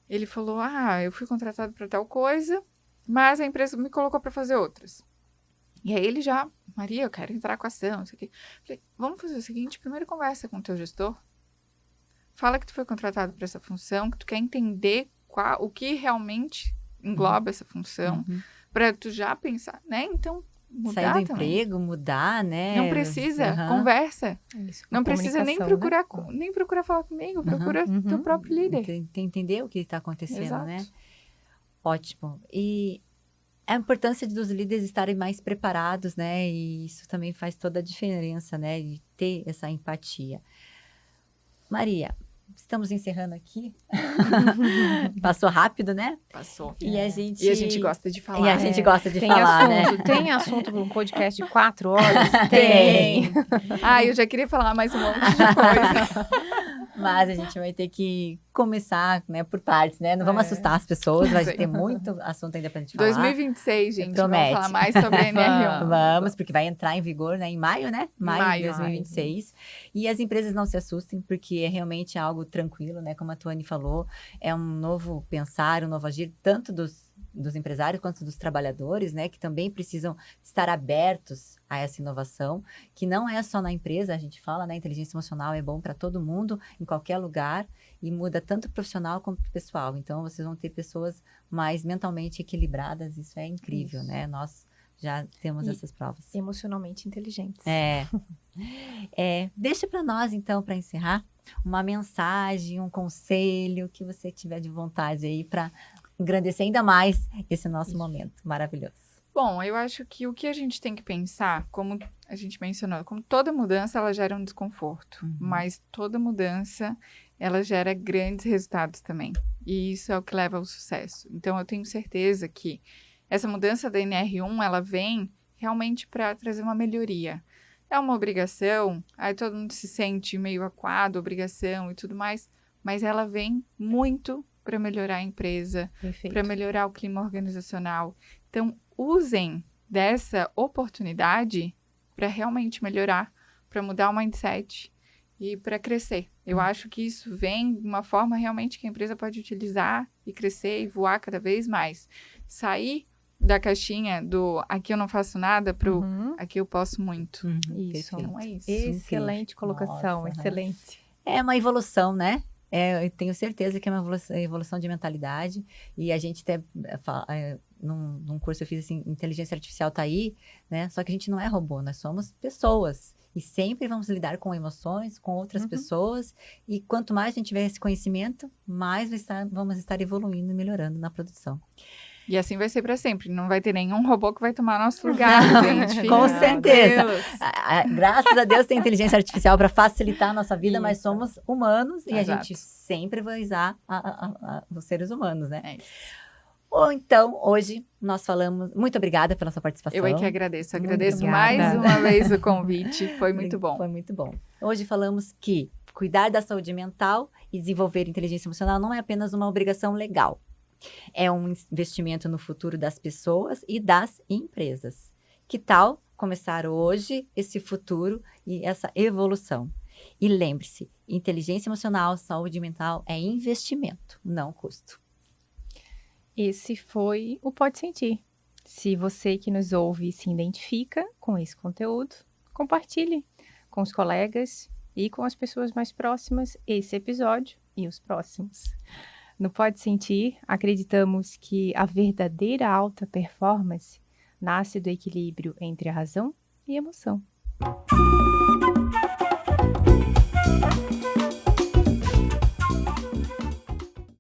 Ele falou, eu fui contratado para tal coisa, mas a empresa me colocou para fazer outras. E aí ele já, Maria, eu quero entrar com a ação, não sei o quê. Falei, vamos fazer o seguinte, primeiro conversa com o teu gestor, fala que tu foi contratado para essa função, que tu quer entender o que realmente engloba essa função, para tu já pensar, né? Então, sair do também. emprego, mudar, né? Não precisa, Aham. conversa. Isso, Não com precisa nem comunicação, procurar, nem procurar falar comigo, procura Uhum. teu próprio líder. Entender o que está acontecendo, Exato. né? Ótimo. E a importância dos líderes estarem mais preparados, né? E isso também faz toda a diferença, né? De ter essa empatia. Maria, estamos encerrando aqui. Passou rápido, né? Passou. E a gente... E a gente gosta de falar. E a gente gosta de Tem falar, né? assunto, tem assunto para um podcast de 4 horas? Tem. Eu já queria falar mais um monte de coisa. Mas a gente vai ter que começar, né, por partes, né? Não vamos assustar as pessoas, vai ter muito assunto ainda pra gente falar. 2026, gente, Promete. vamos falar mais sobre a NR1. Vamos, porque vai entrar em vigor, né, em maio, né? Maio de Maio. 2026. E as empresas não se assustem, porque é realmente algo tranquilo, né? Como a Tuane falou, é um novo pensar, um novo agir, tanto dos empresários quanto dos trabalhadores, né? Que também precisam estar abertos a essa inovação, que não é só na empresa, a gente fala, né? Inteligência emocional é bom para todo mundo, em qualquer lugar, e muda tanto profissional quanto pessoal. Então, vocês vão ter pessoas mais mentalmente equilibradas, isso é incrível, Isso. né? Nós já temos E essas provas. emocionalmente inteligentes. Deixa para nós, então, para encerrar, uma mensagem, um conselho que você tiver de vontade aí para engrandecer ainda mais esse nosso momento maravilhoso. Bom, eu acho que o que a gente tem que pensar, como a gente mencionou, como toda mudança, ela gera um desconforto. Mas toda mudança, ela gera grandes resultados também. E isso é o que leva ao sucesso. Então, eu tenho certeza que essa mudança da NR1, ela vem realmente para trazer uma melhoria. É uma obrigação, aí todo mundo se sente meio acuado, obrigação e tudo mais, mas ela vem muito para melhorar a empresa, Perfeito. para melhorar o clima organizacional. Então, usem dessa oportunidade para realmente melhorar, para mudar o mindset e para crescer. Eu acho que isso vem de uma forma realmente que a empresa pode utilizar e crescer e voar cada vez mais. Sair da caixinha do aqui eu não faço nada para o aqui eu posso muito. Isso. Então é isso. Excelente colocação, Nossa, excelente. É uma evolução, né? Eu tenho certeza que é uma evolução de mentalidade. E a gente até, num curso eu fiz assim, inteligência artificial tá aí, né? Só que a gente não é robô, nós somos pessoas. E sempre vamos lidar com emoções, com outras pessoas. E quanto mais a gente tiver esse conhecimento, mais vamos estar evoluindo e melhorando na produção. E assim vai ser para sempre. Não vai ter nenhum robô que vai tomar nosso lugar, gente. Com Meu certeza. Deus. Graças a Deus tem inteligência artificial para facilitar a nossa vida, mas Isso. somos humanos e a Exato. gente sempre vai usar os seres humanos, né? É isso. Ou então, hoje nós falamos... Muito obrigada pela sua participação. Eu é que agradeço. Muito Agradeço obrigada. mais uma vez o convite. Foi muito bom. Foi muito bom. Hoje falamos que cuidar da saúde mental e desenvolver inteligência emocional não é apenas uma obrigação legal. É um investimento no futuro das pessoas e das empresas. Que tal começar hoje esse futuro e essa evolução? E lembre-se, inteligência emocional, saúde mental é investimento, não custo. Esse foi o Pode Sentir. Se você que nos ouve se identifica com esse conteúdo, compartilhe com os colegas e com as pessoas mais próximas esse episódio e os próximos. No Pode Sentir, acreditamos que a verdadeira alta performance nasce do equilíbrio entre a razão e a emoção.